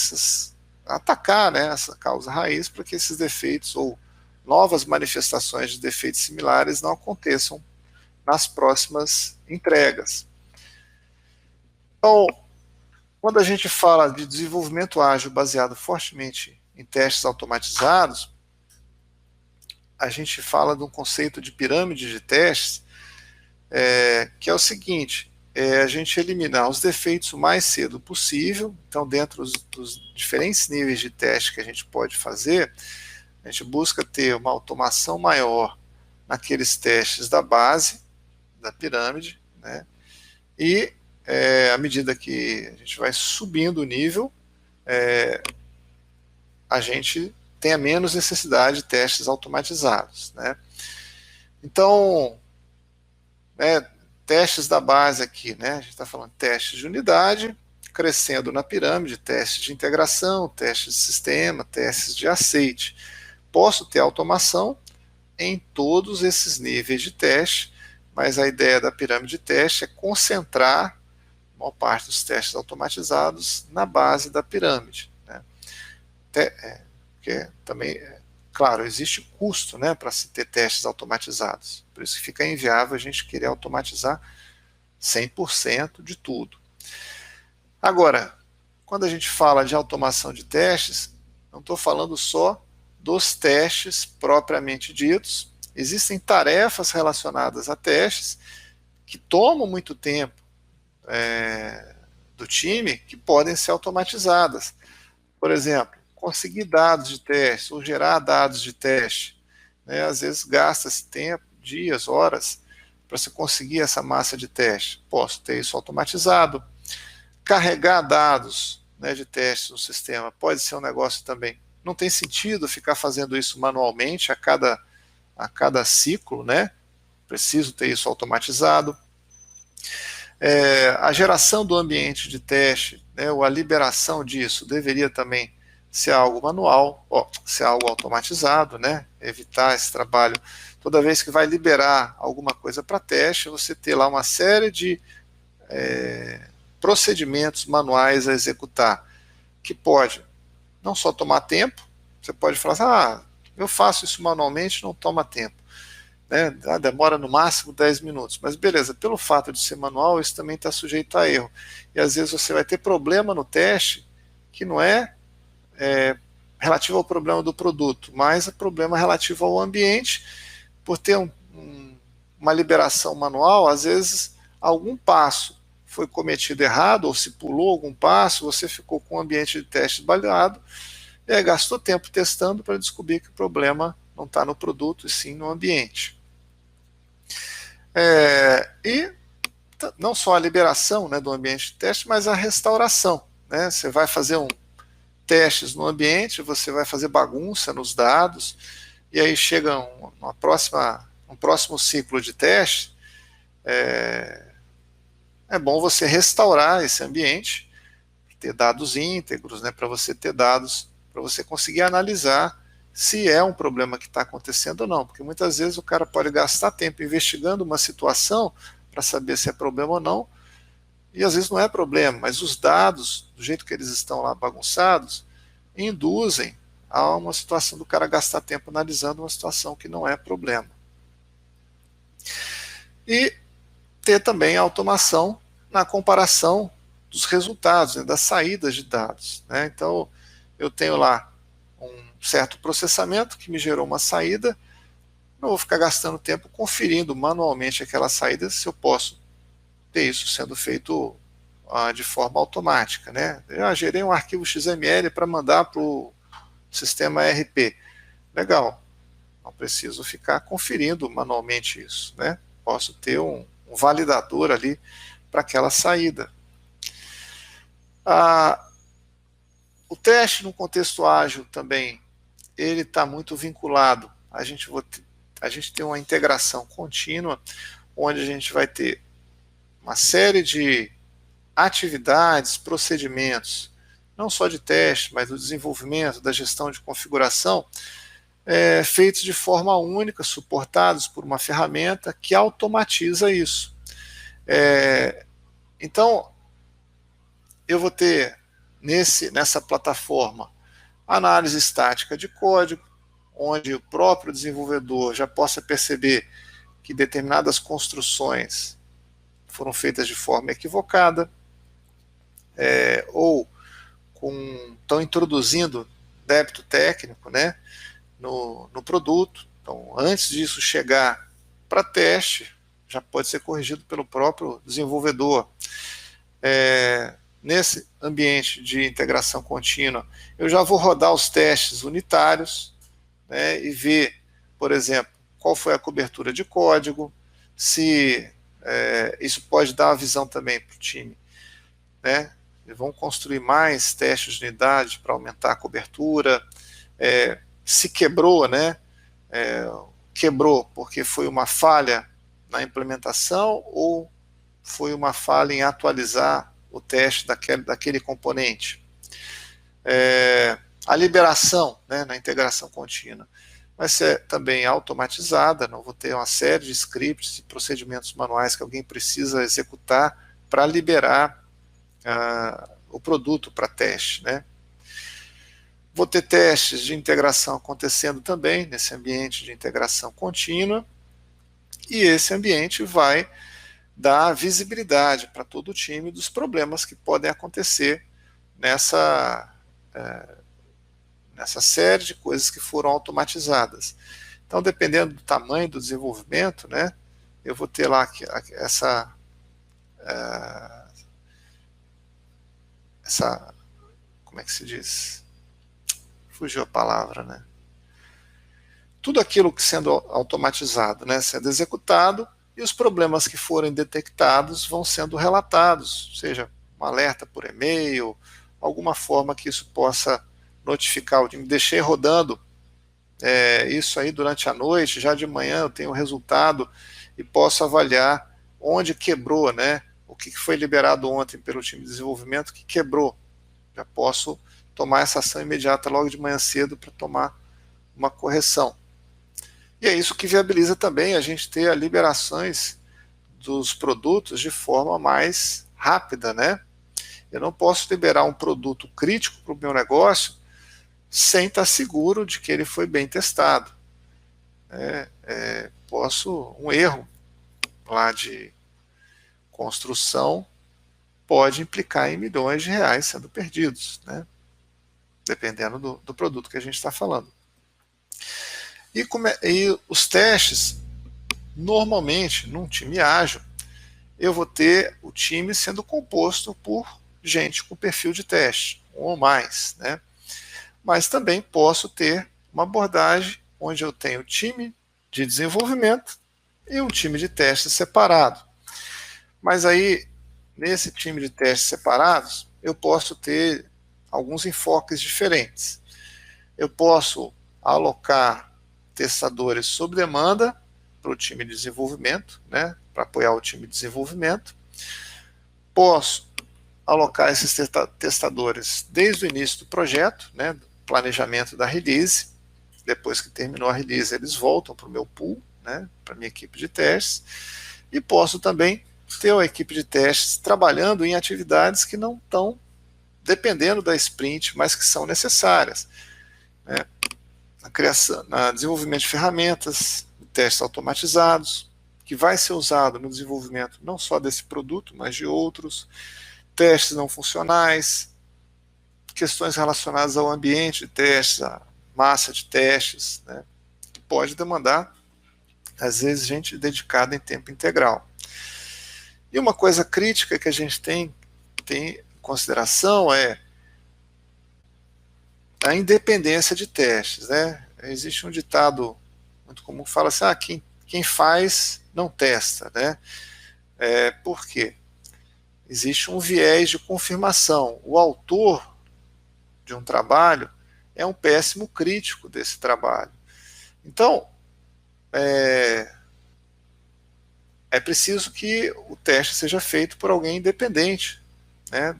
Speaker 1: atacar, né, essa causa raiz, para que esses defeitos ou novas manifestações de defeitos similares não aconteçam nas próximas entregas. Então, quando a gente fala de desenvolvimento ágil baseado fortemente em testes automatizados, a gente fala de um conceito de pirâmide de testes, que é o seguinte: a gente eliminar os defeitos o mais cedo possível. Então, dentro dos diferentes níveis de teste que a gente pode fazer, a gente busca ter uma automação maior naqueles testes da base da pirâmide, né? E à medida que a gente vai subindo o nível, a gente tenha menos necessidade de testes automatizados, né? Então, testes da base aqui, né? A gente está falando de testes de unidade, crescendo na pirâmide, testes de integração, testes de sistema, testes de aceite. Posso ter automação em todos esses níveis de teste, mas a ideia da pirâmide de teste é concentrar a maior parte dos testes automatizados na base da pirâmide. Né? Porque também, claro, existe custo, né, para se ter testes automatizados. Por isso que fica inviável a gente querer automatizar 100% de tudo. Agora, quando a gente fala de automação de testes, não estou falando só dos testes propriamente ditos. Existem tarefas relacionadas a testes que tomam muito tempo do time, que podem ser automatizadas. por exemplo, conseguir dados de teste ou gerar dados de teste, né? Às vezes gasta-se tempo, dias, horas, para você conseguir essa massa de teste. Posso ter isso automatizado. Carregar dados, né, de testes no sistema pode ser um negócio também. Não tem sentido ficar fazendo isso manualmente a cada ciclo, né? Preciso ter isso automatizado. A geração do ambiente de teste, né, ou a liberação disso, deveria também ser algo manual, ser algo automatizado, né? Evitar esse trabalho. Toda vez que vai liberar alguma coisa para teste, você ter lá uma série de procedimentos manuais a executar, que pode não só tomar tempo, você pode falar assim, eu faço isso manualmente, não toma tempo. Né? Demora no máximo 10 minutos, mas beleza, pelo fato de ser manual, isso também está sujeito a erro. E às vezes você vai ter problema no teste que não é relativo ao problema do produto, mas é problema relativo ao ambiente, por ter uma liberação manual, às vezes algum passo foi cometido errado, ou se pulou algum passo, você ficou com o ambiente de teste baleado, e aí gastou tempo testando para descobrir que o problema não está no produto, e sim no ambiente. E não só a liberação, né, do ambiente de teste, mas a restauração. Né? Você vai fazer testes no ambiente, você vai fazer bagunça nos dados, e aí chega um próximo ciclo de teste, é bom você restaurar esse ambiente, ter dados íntegros, né, para você ter dados, para você conseguir analisar se é um problema que está acontecendo ou não, porque muitas vezes o cara pode gastar tempo investigando uma situação para saber se é problema ou não, e às vezes não é problema, mas os dados, do jeito que eles estão lá bagunçados, induzem a uma situação do cara gastar tempo analisando uma situação que não é problema. E ter também a automação na comparação dos resultados, né, das saídas de dados. Né? Então, eu tenho lá um certo processamento que me gerou uma saída, não vou ficar gastando tempo conferindo manualmente aquela saída, se eu posso ter isso sendo feito de forma automática. Né? Eu gerei um arquivo XML para mandar para o sistema ERP. Legal, não preciso ficar conferindo manualmente isso. Né? Posso ter um validador ali para aquela saída. O teste no contexto ágil também, ele está muito vinculado. A gente tem uma integração contínua, onde a gente vai ter uma série de atividades, procedimentos, não só de teste, mas do desenvolvimento, da gestão de configuração, feitos de forma única, suportados por uma ferramenta que automatiza isso. Então, eu vou ter nessa plataforma análise estática de código, onde o próprio desenvolvedor já possa perceber que determinadas construções foram feitas de forma equivocada, ou estão introduzindo débito técnico, né, no produto. Então, antes disso chegar para teste, já pode ser corrigido pelo próprio desenvolvedor. Nesse ambiente de integração contínua, eu já vou rodar os testes unitários, né, e ver, por exemplo, qual foi a cobertura de código, se isso pode dar uma visão também para o time. Né? Vão construir mais testes de unidade para aumentar a cobertura. Se quebrou, né? Quebrou porque foi uma falha na implementação ou foi uma falha em atualizar o teste daquele componente. A liberação, né, na integração contínua vai ser também automatizada, não vou ter uma série de scripts e procedimentos manuais que alguém precisa executar para liberar o produto para teste. Né? Vou ter testes de integração acontecendo também nesse ambiente de integração contínua, e esse ambiente vai dar visibilidade para todo o time dos problemas que podem acontecer nessa série de coisas que foram automatizadas. Então, dependendo do tamanho do desenvolvimento, né, eu vou ter lá essa como é que se diz? fugiu a palavra, né? Tudo aquilo que sendo automatizado, né, sendo executado, e os problemas que forem detectados vão sendo relatados, seja um alerta por e-mail, alguma forma que isso possa notificar o time. Deixei rodando isso aí durante a noite, já de manhã eu tenho o resultado e posso avaliar onde quebrou, né? O que foi liberado ontem pelo time de desenvolvimento que quebrou. Já posso tomar essa ação imediata logo de manhã cedo para tomar uma correção. E é isso que viabiliza também a gente ter as liberações dos produtos de forma mais rápida, né? Eu não posso liberar um produto crítico para o meu negócio sem estar seguro de que ele foi bem testado. Um erro lá de construção pode implicar em milhões de reais sendo perdidos, né? Dependendo do produto que a gente está falando. E os testes, normalmente, num time ágil, eu vou ter o time sendo composto por gente com perfil de teste, um ou mais, né? Mas também posso ter uma abordagem onde eu tenho time de desenvolvimento e um time de teste separado. Mas aí, nesse time de testes separados, eu posso ter alguns enfoques diferentes. Eu posso alocar testadores sob demanda para o time de desenvolvimento, né, para apoiar o time de desenvolvimento. Posso alocar esses testadores desde o início do projeto, né, do planejamento da release. Depois que terminou a release, eles voltam para o meu pool, né, para a minha equipe de testes. E posso também ter uma equipe de testes trabalhando em atividades que não estão dependendo da sprint, mas que são necessárias, né? Na desenvolvimento de ferramentas, testes automatizados, que vai ser usado no desenvolvimento não só desse produto, mas de outros, testes não funcionais, questões relacionadas ao ambiente de testes, à massa de testes, né, que pode demandar, às vezes, gente dedicada em tempo integral. E uma coisa crítica que a gente tem em consideração é a independência de testes, né? Existe um ditado muito comum que fala assim, quem faz não testa, né? Por quê? Existe um viés de confirmação. O autor de um trabalho é um péssimo crítico desse trabalho. Então, é preciso que o teste seja feito por alguém independente, né,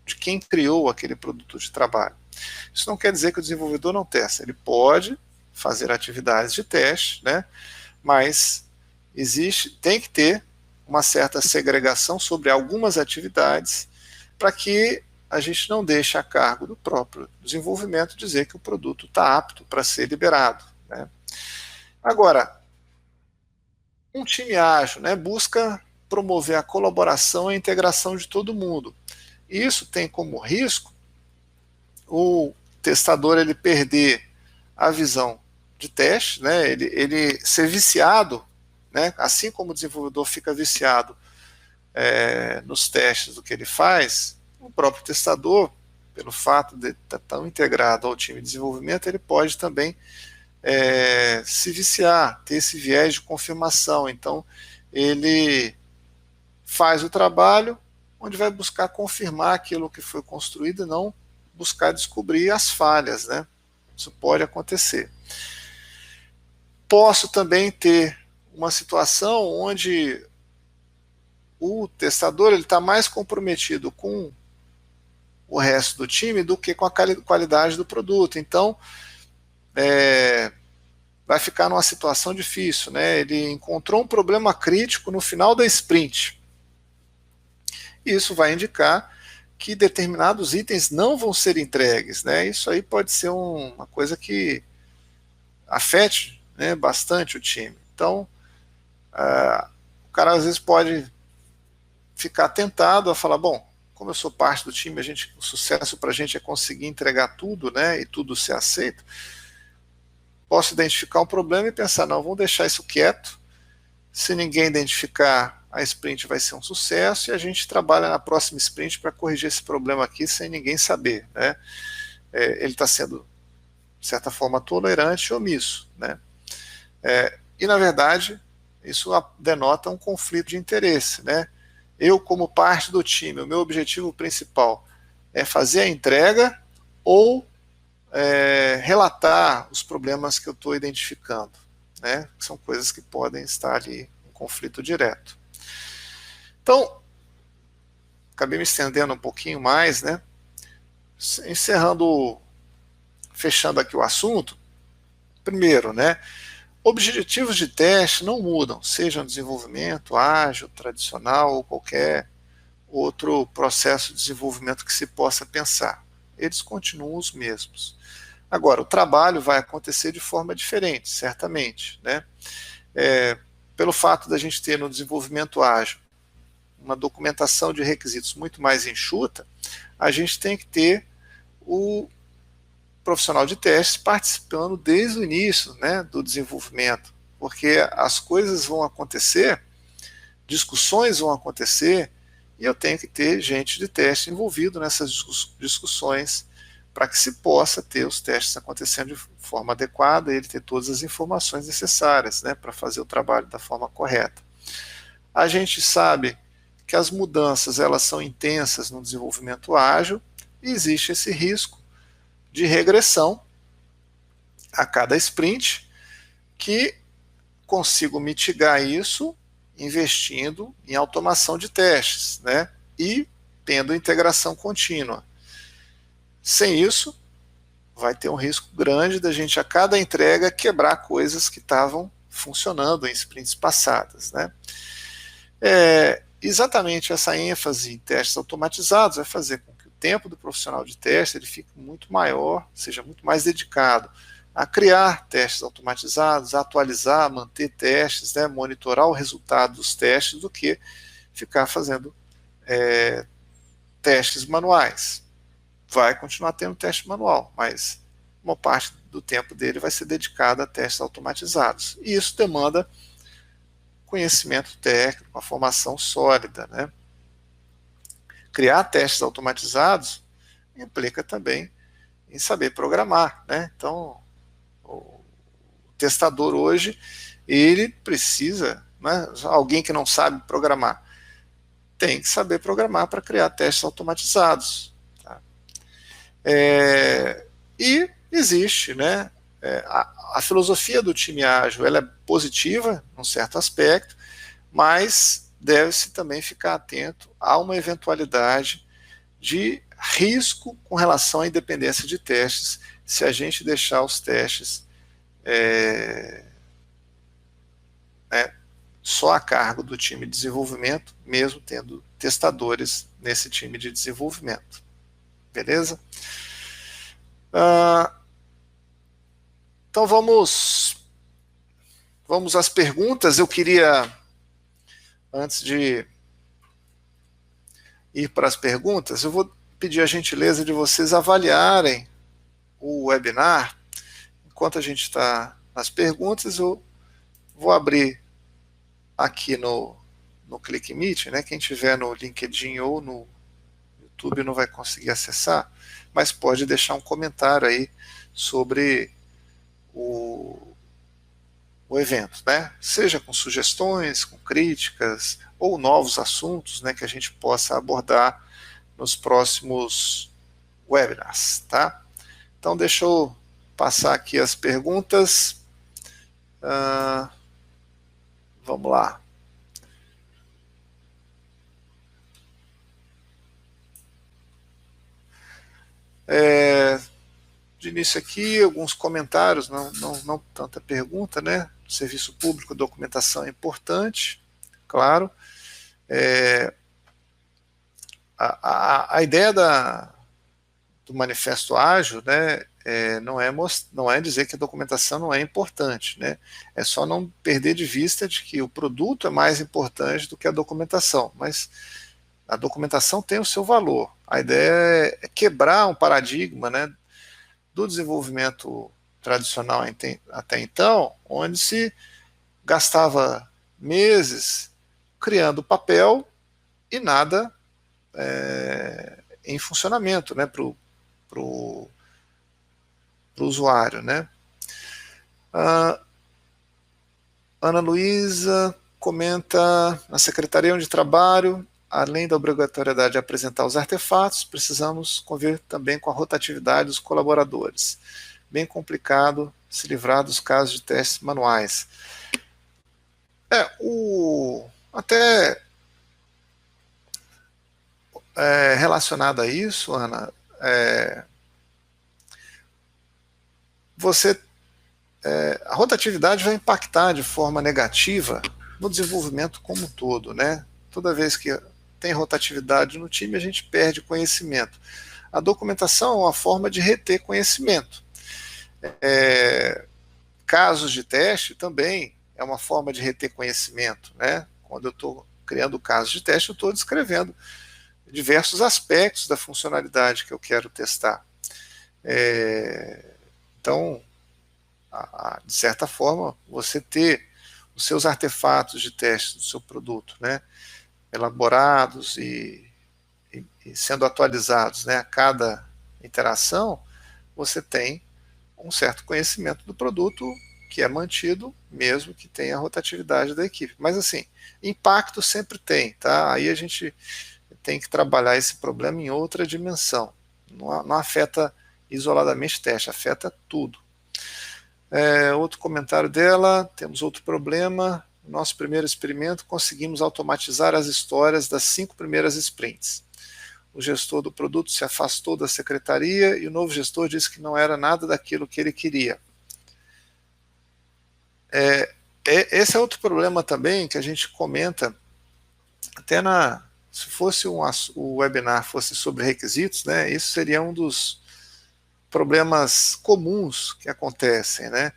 Speaker 1: de quem criou aquele produto de trabalho. Isso não quer dizer que o desenvolvedor não testa. Ele pode fazer atividades de teste, né, mas tem que ter uma certa segregação sobre algumas atividades para que a gente não deixe a cargo do próprio desenvolvimento dizer que o produto está apto para ser liberado, né. Agora, um time ágil, né, busca promover a colaboração e a integração de todo mundo. E isso tem como risco o testador ele perder a visão de teste, né, ele ser viciado, né, assim como o desenvolvedor fica viciado nos testes do que ele faz, o próprio testador, pelo fato de estar tão integrado ao time de desenvolvimento, ele pode também se viciar, ter esse viés de confirmação. Então, ele faz o trabalho onde vai buscar confirmar aquilo que foi construído e não buscar descobrir as falhas, né? Isso pode acontecer. Posso também ter uma situação onde o testador está mais comprometido com o resto do time do que com a qualidade do produto. Então, vai ficar numa situação difícil, né? Ele encontrou um problema crítico no final da sprint. Isso vai indicar que determinados itens não vão ser entregues, né? Isso aí pode ser uma coisa que afete, né, bastante o time. Então, o cara às vezes pode ficar tentado a falar, bom, como eu sou parte do time, o sucesso para a gente é conseguir entregar tudo, né, e tudo ser aceito. Posso identificar um problema e pensar, não, vamos deixar isso quieto. Se ninguém identificar, a sprint vai ser um sucesso e a gente trabalha na próxima sprint para corrigir esse problema aqui sem ninguém saber, né? ele está sendo, de certa forma, tolerante e omisso, né? E, na verdade, isso denota um conflito de interesse, né? Eu, como parte do time, o meu objetivo principal é fazer a entrega ou relatar os problemas que eu estou identificando, né? São coisas que podem estar ali em conflito direto. Então, acabei me estendendo um pouquinho mais, né? Encerrando, fechando aqui o assunto. Primeiro, né? Objetivos de teste não mudam, seja no desenvolvimento ágil, tradicional ou qualquer outro processo de desenvolvimento que se possa pensar. Eles continuam os mesmos. Agora, o trabalho vai acontecer de forma diferente, certamente, né? Pelo fato da gente ter no desenvolvimento ágil uma documentação de requisitos muito mais enxuta, a gente tem que ter o profissional de testes participando desde o início, né, do desenvolvimento, porque as coisas vão acontecer, discussões vão acontecer, e eu tenho que ter gente de teste envolvido nessas discussões para que se possa ter os testes acontecendo de forma adequada e ele ter todas as informações necessárias, né, para fazer o trabalho da forma correta. A gente sabe que as mudanças elas são intensas no desenvolvimento ágil e existe esse risco de regressão a cada sprint, que consigo mitigar isso investindo em automação de testes, né? E tendo integração contínua. Sem isso, vai ter um risco grande da gente a cada entrega quebrar coisas que estavam funcionando em sprints passadas, né? Exatamente essa ênfase em testes automatizados vai fazer com que o tempo do profissional de teste ele fique muito maior, seja muito mais dedicado a criar testes automatizados, a atualizar, manter testes, né, monitorar o resultado dos testes, do que ficar fazendo testes manuais. Vai continuar tendo teste manual, mas uma parte do tempo dele vai ser dedicada a testes automatizados. E isso demanda conhecimento técnico, uma formação sólida, né? Criar testes automatizados implica também em saber programar, né? Então, o testador hoje, ele precisa, né, alguém que não sabe programar, tem que saber programar para criar testes automatizados. Tá? E existe, né, a filosofia do time ágil, ela é positiva, num certo aspecto, mas deve-se também ficar atento a uma eventualidade de risco com relação à independência de testes, se a gente deixar os testes só a cargo do time de desenvolvimento, mesmo tendo testadores nesse time de desenvolvimento. Beleza? Então vamos às perguntas. Eu queria, antes de ir para as perguntas, eu vou pedir a gentileza de vocês avaliarem o webinar. Enquanto a gente está nas perguntas, eu vou abrir aqui no Click Meet, né? Quem tiver no LinkedIn ou no YouTube não vai conseguir acessar, mas pode deixar um comentário aí sobre o evento, né? Seja com sugestões, com críticas ou novos assuntos, né, que a gente possa abordar nos próximos webinars, tá? Então deixa eu passar aqui as perguntas. Vamos lá. De início aqui, alguns comentários, não tanta pergunta, né? Serviço público, documentação é importante, claro. A ideia do manifesto ágil, né, não é dizer que a documentação não é importante, né? É só não perder de vista de que o produto é mais importante do que a documentação, mas a documentação tem o seu valor. A ideia é quebrar um paradigma, né, do desenvolvimento tradicional até então, onde se gastava meses criando papel e nada em funcionamento, né, para o o usuário, né? Ana Luísa comenta: na secretaria onde trabalho, além da obrigatoriedade de apresentar os artefatos, precisamos conviver também com a rotatividade dos colaboradores. Bem complicado se livrar dos casos de testes manuais. Até relacionado a isso, Ana, a rotatividade vai impactar de forma negativa no desenvolvimento como um todo, né? Toda vez que tem rotatividade no time, a gente perde conhecimento. A documentação é uma forma de reter conhecimento. Casos de teste também é uma forma de reter conhecimento, né? Quando eu estou criando casos de teste, eu estou descrevendo diversos aspectos da funcionalidade que eu quero testar. Então, de certa forma, você ter os seus artefatos de teste do seu produto, né, elaborados e sendo atualizados, né, a cada interação, você tem um certo conhecimento do produto que é mantido, mesmo que tenha a rotatividade da equipe. Mas, assim, impacto sempre tem, tá? Aí a gente tem que trabalhar esse problema em outra dimensão. Não afeta isoladamente teste, afeta tudo. Outro comentário dela: temos outro problema. No nosso primeiro experimento, conseguimos automatizar as histórias das 5 primeiras sprints. O gestor do produto se afastou da secretaria e o novo gestor disse que não era nada daquilo que ele queria. Esse é outro problema também que a gente comenta, até se fosse o webinar fosse sobre requisitos, né, isso seria um dos problemas comuns que acontecem, né?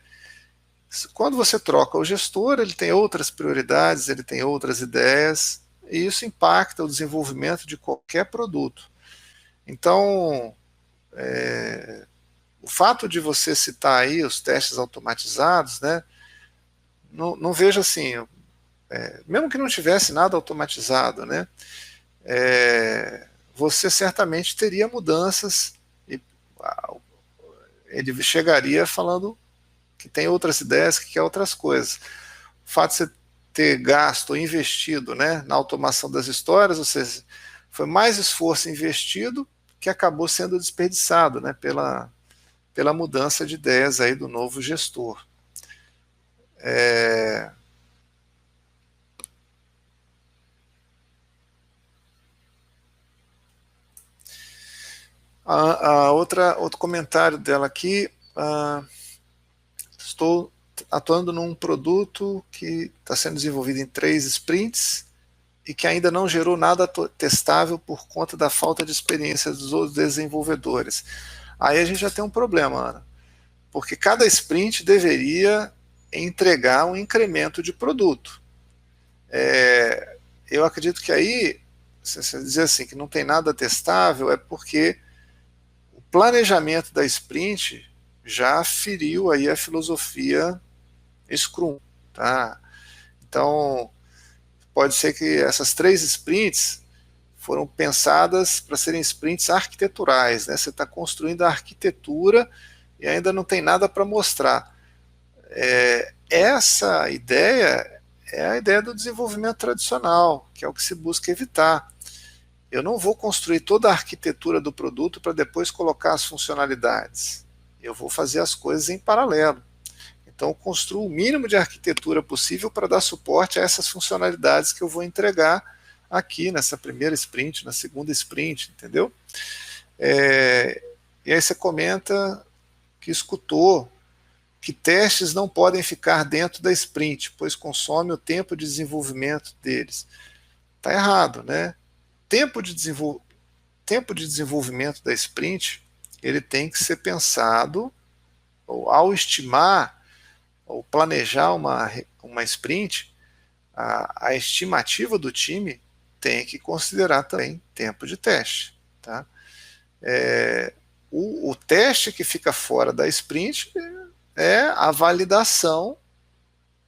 Speaker 1: Quando você troca o gestor, ele tem outras prioridades, ele tem outras ideias, e isso impacta o desenvolvimento de qualquer produto. Então, o fato de você citar aí os testes automatizados, né, não vejo assim, mesmo que não tivesse nada automatizado, né, você certamente teria mudanças, e ele chegaria falando que tem outras ideias, que quer outras coisas. O fato de você ter gasto ou investido, né, na automação das histórias, ou seja, foi mais esforço investido que acabou sendo desperdiçado, né, pela mudança de ideias aí do novo gestor. Outro comentário dela aqui: estou atuando num produto que está sendo desenvolvido em 3 sprints e que ainda não gerou nada testável por conta da falta de experiência dos outros desenvolvedores. Aí a gente já tem um problema, Ana, porque cada sprint deveria entregar um incremento de produto. Eu acredito que aí, se você dizer assim, que não tem nada testável, é porque o planejamento da sprint já feriu aí a filosofia Scrum, tá? Então, pode ser que essas 3 sprints foram pensadas para serem sprints arquiteturais, né? Você está construindo a arquitetura e ainda não tem nada para mostrar. Essa ideia é a ideia do desenvolvimento tradicional, que é o que se busca evitar. Eu não vou construir toda a arquitetura do produto para depois colocar as funcionalidades. Eu vou fazer as coisas em paralelo. Então, construo o mínimo de arquitetura possível para dar suporte a essas funcionalidades que eu vou entregar aqui nessa primeira sprint, na segunda sprint, entendeu? E aí você comenta que escutou que testes não podem ficar dentro da sprint, pois consome o tempo de desenvolvimento deles. Está errado, né? Tempo de desenvolvimento da sprint, ele tem que ser pensado, ou ao estimar ou planejar uma sprint, a estimativa do time tem que considerar também tempo de teste. Tá? O teste que fica fora da sprint é a validação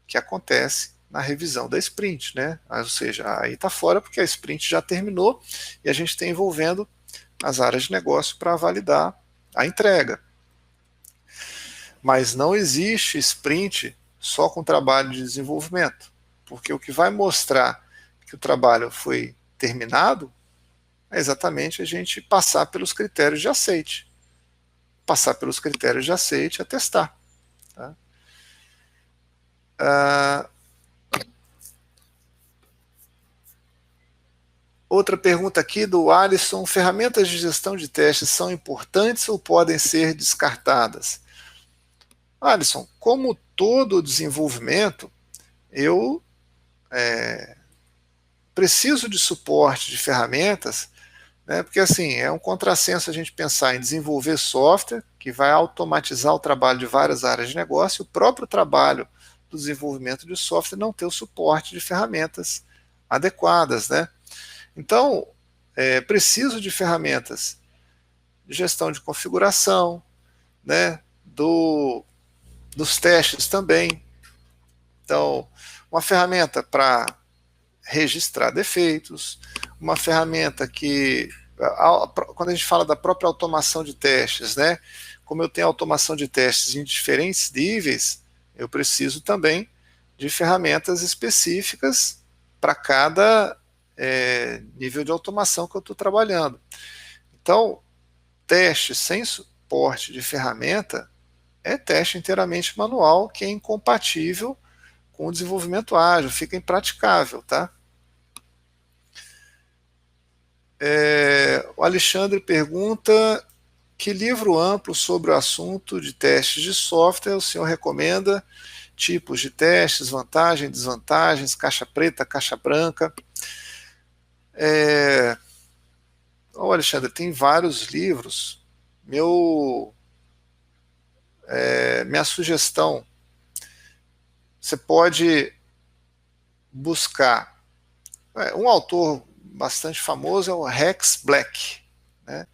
Speaker 1: que acontece na revisão da sprint, né? Ou seja, aí está fora porque a sprint já terminou e a gente está envolvendo as áreas de negócio para validar a entrega. Mas não existe sprint só com trabalho de desenvolvimento, porque o que vai mostrar que o trabalho foi terminado é exatamente a gente passar pelos critérios de aceite. Passar pelos critérios de aceite e testar. Tá? Outra pergunta aqui do Alisson: ferramentas de gestão de testes são importantes ou podem ser descartadas? Alisson, como todo desenvolvimento, eu preciso de suporte de ferramentas, né, porque assim, é um contrassenso a gente pensar em desenvolver software que vai automatizar o trabalho de várias áreas de negócio, e o próprio trabalho do desenvolvimento de software não ter o suporte de ferramentas adequadas, né? Então, preciso de ferramentas de gestão de configuração, né, dos testes também. Então, uma ferramenta para registrar defeitos, uma ferramenta que, quando a gente fala da própria automação de testes, né, como eu tenho automação de testes em diferentes níveis, eu preciso também de ferramentas específicas para cada nível de automação que eu estou trabalhando. Então, teste sem suporte de ferramenta é teste inteiramente manual, que é incompatível com o desenvolvimento ágil, fica impraticável, tá? O Alexandre pergunta: que livro amplo sobre o assunto de testes de software o senhor recomenda? Tipos de testes, vantagens, desvantagens, caixa preta, caixa branca. Alexandre, tem vários livros. Minha sugestão: você pode buscar. Um autor bastante famoso é o Rex Black, né?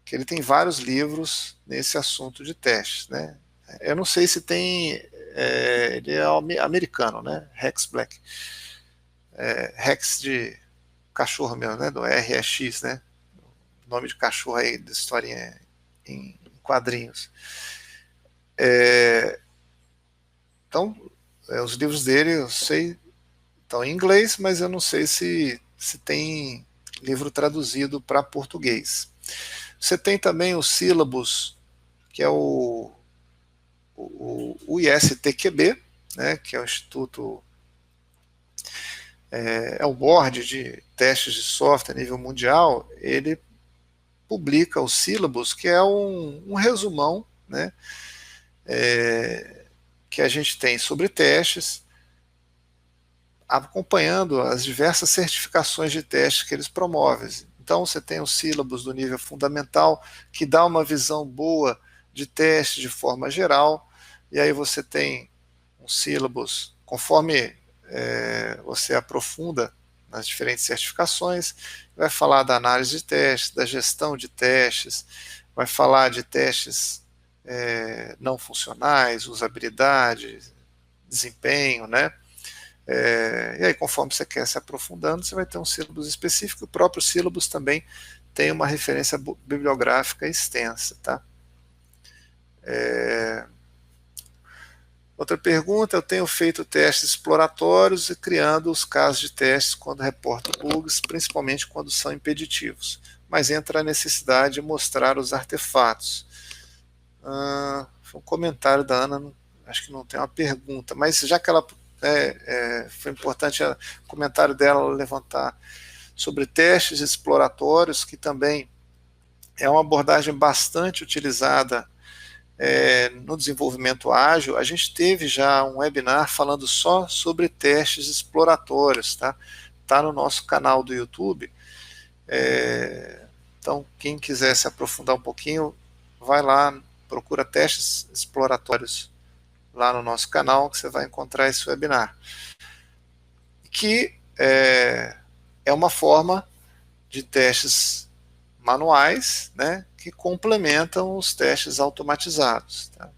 Speaker 1: Que ele tem vários livros nesse assunto de testes, né? Eu não sei se tem, ele é americano, né? Rex Black, Rex de cachorro mesmo, né? Do RX, né? Nome de cachorro aí da historinha em quadrinhos. Então, os livros dele eu sei estão em inglês, mas eu não sei se tem livro traduzido para português. Você tem também o Syllabus, que é o ISTQB, né, que é o Instituto, é o board de testes de software a nível mundial. Ele publica o Syllabus, que é um resumão, né, que a gente tem sobre testes, acompanhando as diversas certificações de testes que eles promovem. Então, você tem o Syllabus do nível fundamental, que dá uma visão boa de teste de forma geral, e aí você tem um Syllabus, conforme você aprofunda nas diferentes certificações, vai falar da análise de testes, da gestão de testes, vai falar de testes não funcionais, usabilidade, desempenho, né? E aí, conforme você quer se aprofundando, você vai ter um sílabus específico. O próprio sílabus também tem uma referência bibliográfica extensa. Tá? Outra pergunta: eu tenho feito testes exploratórios e criando os casos de testes quando reporto bugs, principalmente quando são impeditivos, mas entra a necessidade de mostrar os artefatos. Foi um comentário da Ana, acho que não tem uma pergunta, mas já que ela foi importante o comentário dela levantar sobre testes exploratórios, que também é uma abordagem bastante utilizada no desenvolvimento ágil. A gente teve já um webinar falando só sobre testes exploratórios, tá? Tá no nosso canal do YouTube. Então, quem quiser se aprofundar um pouquinho, vai lá, procura testes exploratórios lá no nosso canal, que você vai encontrar esse webinar. Que é uma forma de testes manuais, né, que complementam os testes automatizados. Tá?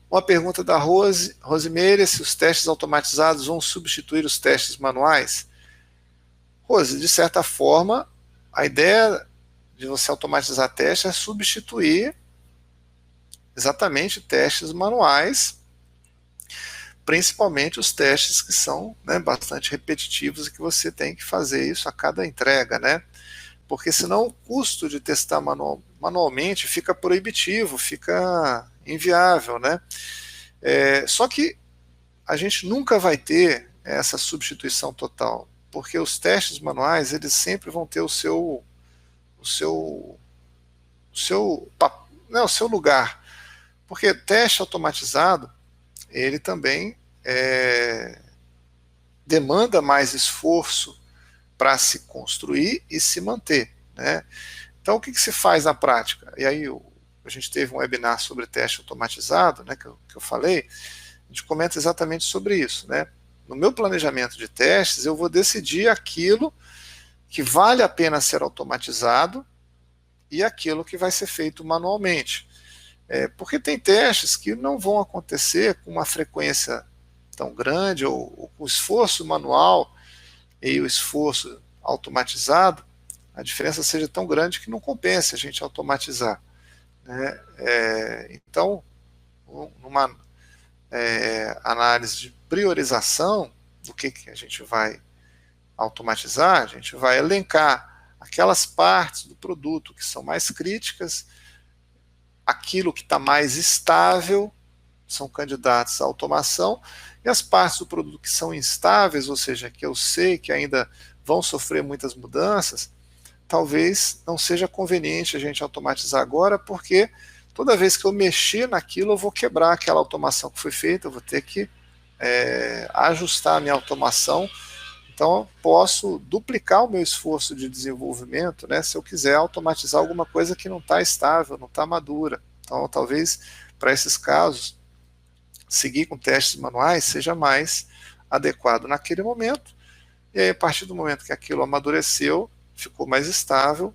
Speaker 1: Uma pergunta da Rosimeire: se os testes automatizados vão substituir os testes manuais? Rose, de certa forma, a ideia de você automatizar testes é substituir exatamente testes manuais, principalmente os testes que são, né, bastante repetitivos e que você tem que fazer isso a cada entrega, né? Porque senão o custo de testar manualmente fica proibitivo, fica inviável, né? Só que a gente nunca vai ter essa substituição total, porque os testes manuais eles sempre vão ter o seu, o seu lugar, porque teste automatizado ele também demanda mais esforço para se construir e se manter, né? Então, o que se faz na prática? E aí, a gente teve um webinar sobre teste automatizado, né, que eu falei, a gente comenta exatamente sobre isso, né? No meu planejamento de testes, eu vou decidir aquilo que vale a pena ser automatizado e aquilo que vai ser feito manualmente. Porque tem testes que não vão acontecer com uma frequência tão grande, ou o esforço manual e o esforço automatizado, a diferença seja tão grande que não compensa a gente automatizar, né? Então, numa análise de priorização do que a gente vai automatizar, a gente vai elencar aquelas partes do produto que são mais críticas, aquilo que está mais estável, são candidatos à automação, e as partes do produto que são instáveis, ou seja, que eu sei que ainda vão sofrer muitas mudanças, talvez não seja conveniente a gente automatizar agora, porque toda vez que eu mexer naquilo, eu vou quebrar aquela automação que foi feita, eu vou ter que ajustar a minha automação. Então, eu posso duplicar o meu esforço de desenvolvimento, né, se eu quiser automatizar alguma coisa que não está estável, não está madura. Então, talvez, para esses casos, seguir com testes manuais seja mais adequado naquele momento, e aí, a partir do momento que aquilo amadureceu, ficou mais estável,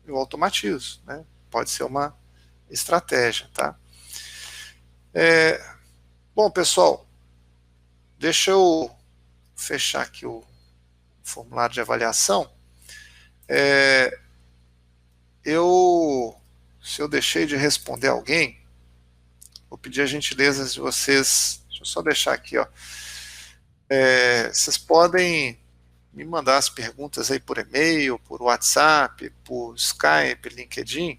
Speaker 1: eu automatizo, né? Pode ser uma estratégia, tá? Bom, pessoal, deixa eu fechar aqui o formulário de avaliação. Se eu deixei de responder alguém, vou pedir a gentileza de vocês, deixa eu só deixar aqui, ó. Vocês podem me mandar as perguntas aí por e-mail, por WhatsApp, por Skype, LinkedIn.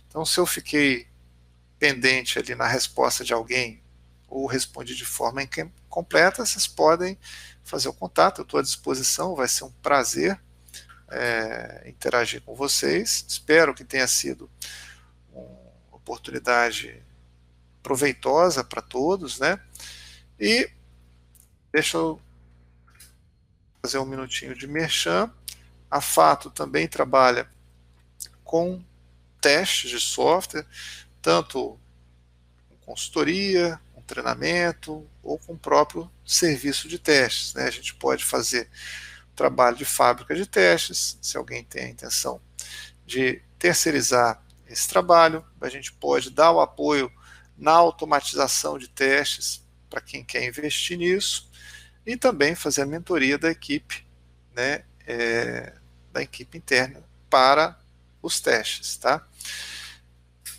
Speaker 1: Então, se eu fiquei pendente ali na resposta de alguém ou respondi de forma incompleta, vocês podem fazer o contato, eu estou à disposição, vai ser um prazer interagir com vocês. Espero que tenha sido uma oportunidade proveitosa para todos, né? E deixa eu fazer um minutinho de merchan. A Fato também trabalha com testes de software, tanto com consultoria, com treinamento ou com o próprio serviço de testes, né? A gente pode fazer trabalho de fábrica de testes, se alguém tem a intenção de terceirizar esse trabalho, a gente pode dar o apoio na automatização de testes para quem quer investir nisso, e também fazer a mentoria da equipe, né, da equipe interna para os testes, tá?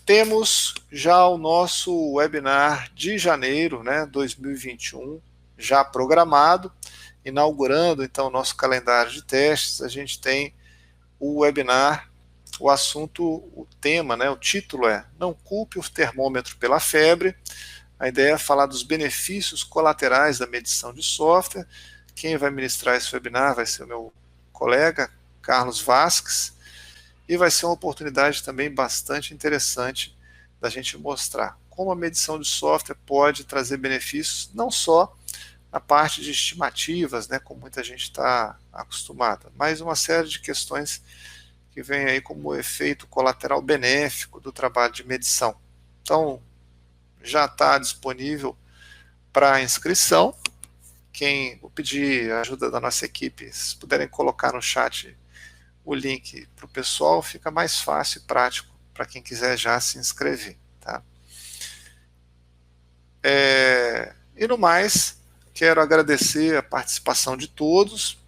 Speaker 1: Temos já o nosso webinar de janeiro, né, 2021, já programado, inaugurando então o nosso calendário de testes. A gente tem o webinar, o assunto, o tema, né, o título é Não culpe o termômetro pela febre. A ideia é falar dos benefícios colaterais da medição de software. Quem vai ministrar esse webinar vai ser o meu colega, Carlos Vasques, e vai ser uma oportunidade também bastante interessante da gente mostrar como a medição de software pode trazer benefícios, não só na parte de estimativas, né, como muita gente está acostumada, mas uma série de questões que vem aí como efeito colateral benéfico do trabalho de medição. Então, já está disponível para inscrição. Vou pedir a ajuda da nossa equipe, se puderem colocar no chat o link para o pessoal, fica mais fácil e prático para quem quiser já se inscrever. Tá? E no mais, quero agradecer a participação de todos,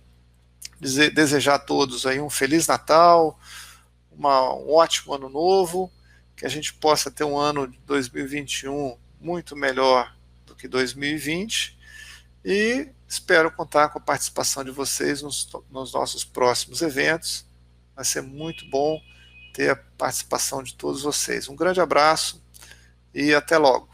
Speaker 1: desejar a todos aí um Feliz Natal, um ótimo Ano Novo, que a gente possa ter um ano de 2021 muito melhor do que 2020 e espero contar com a participação de vocês nos nossos próximos eventos. Vai ser muito bom ter a participação de todos vocês. Um grande abraço e até logo.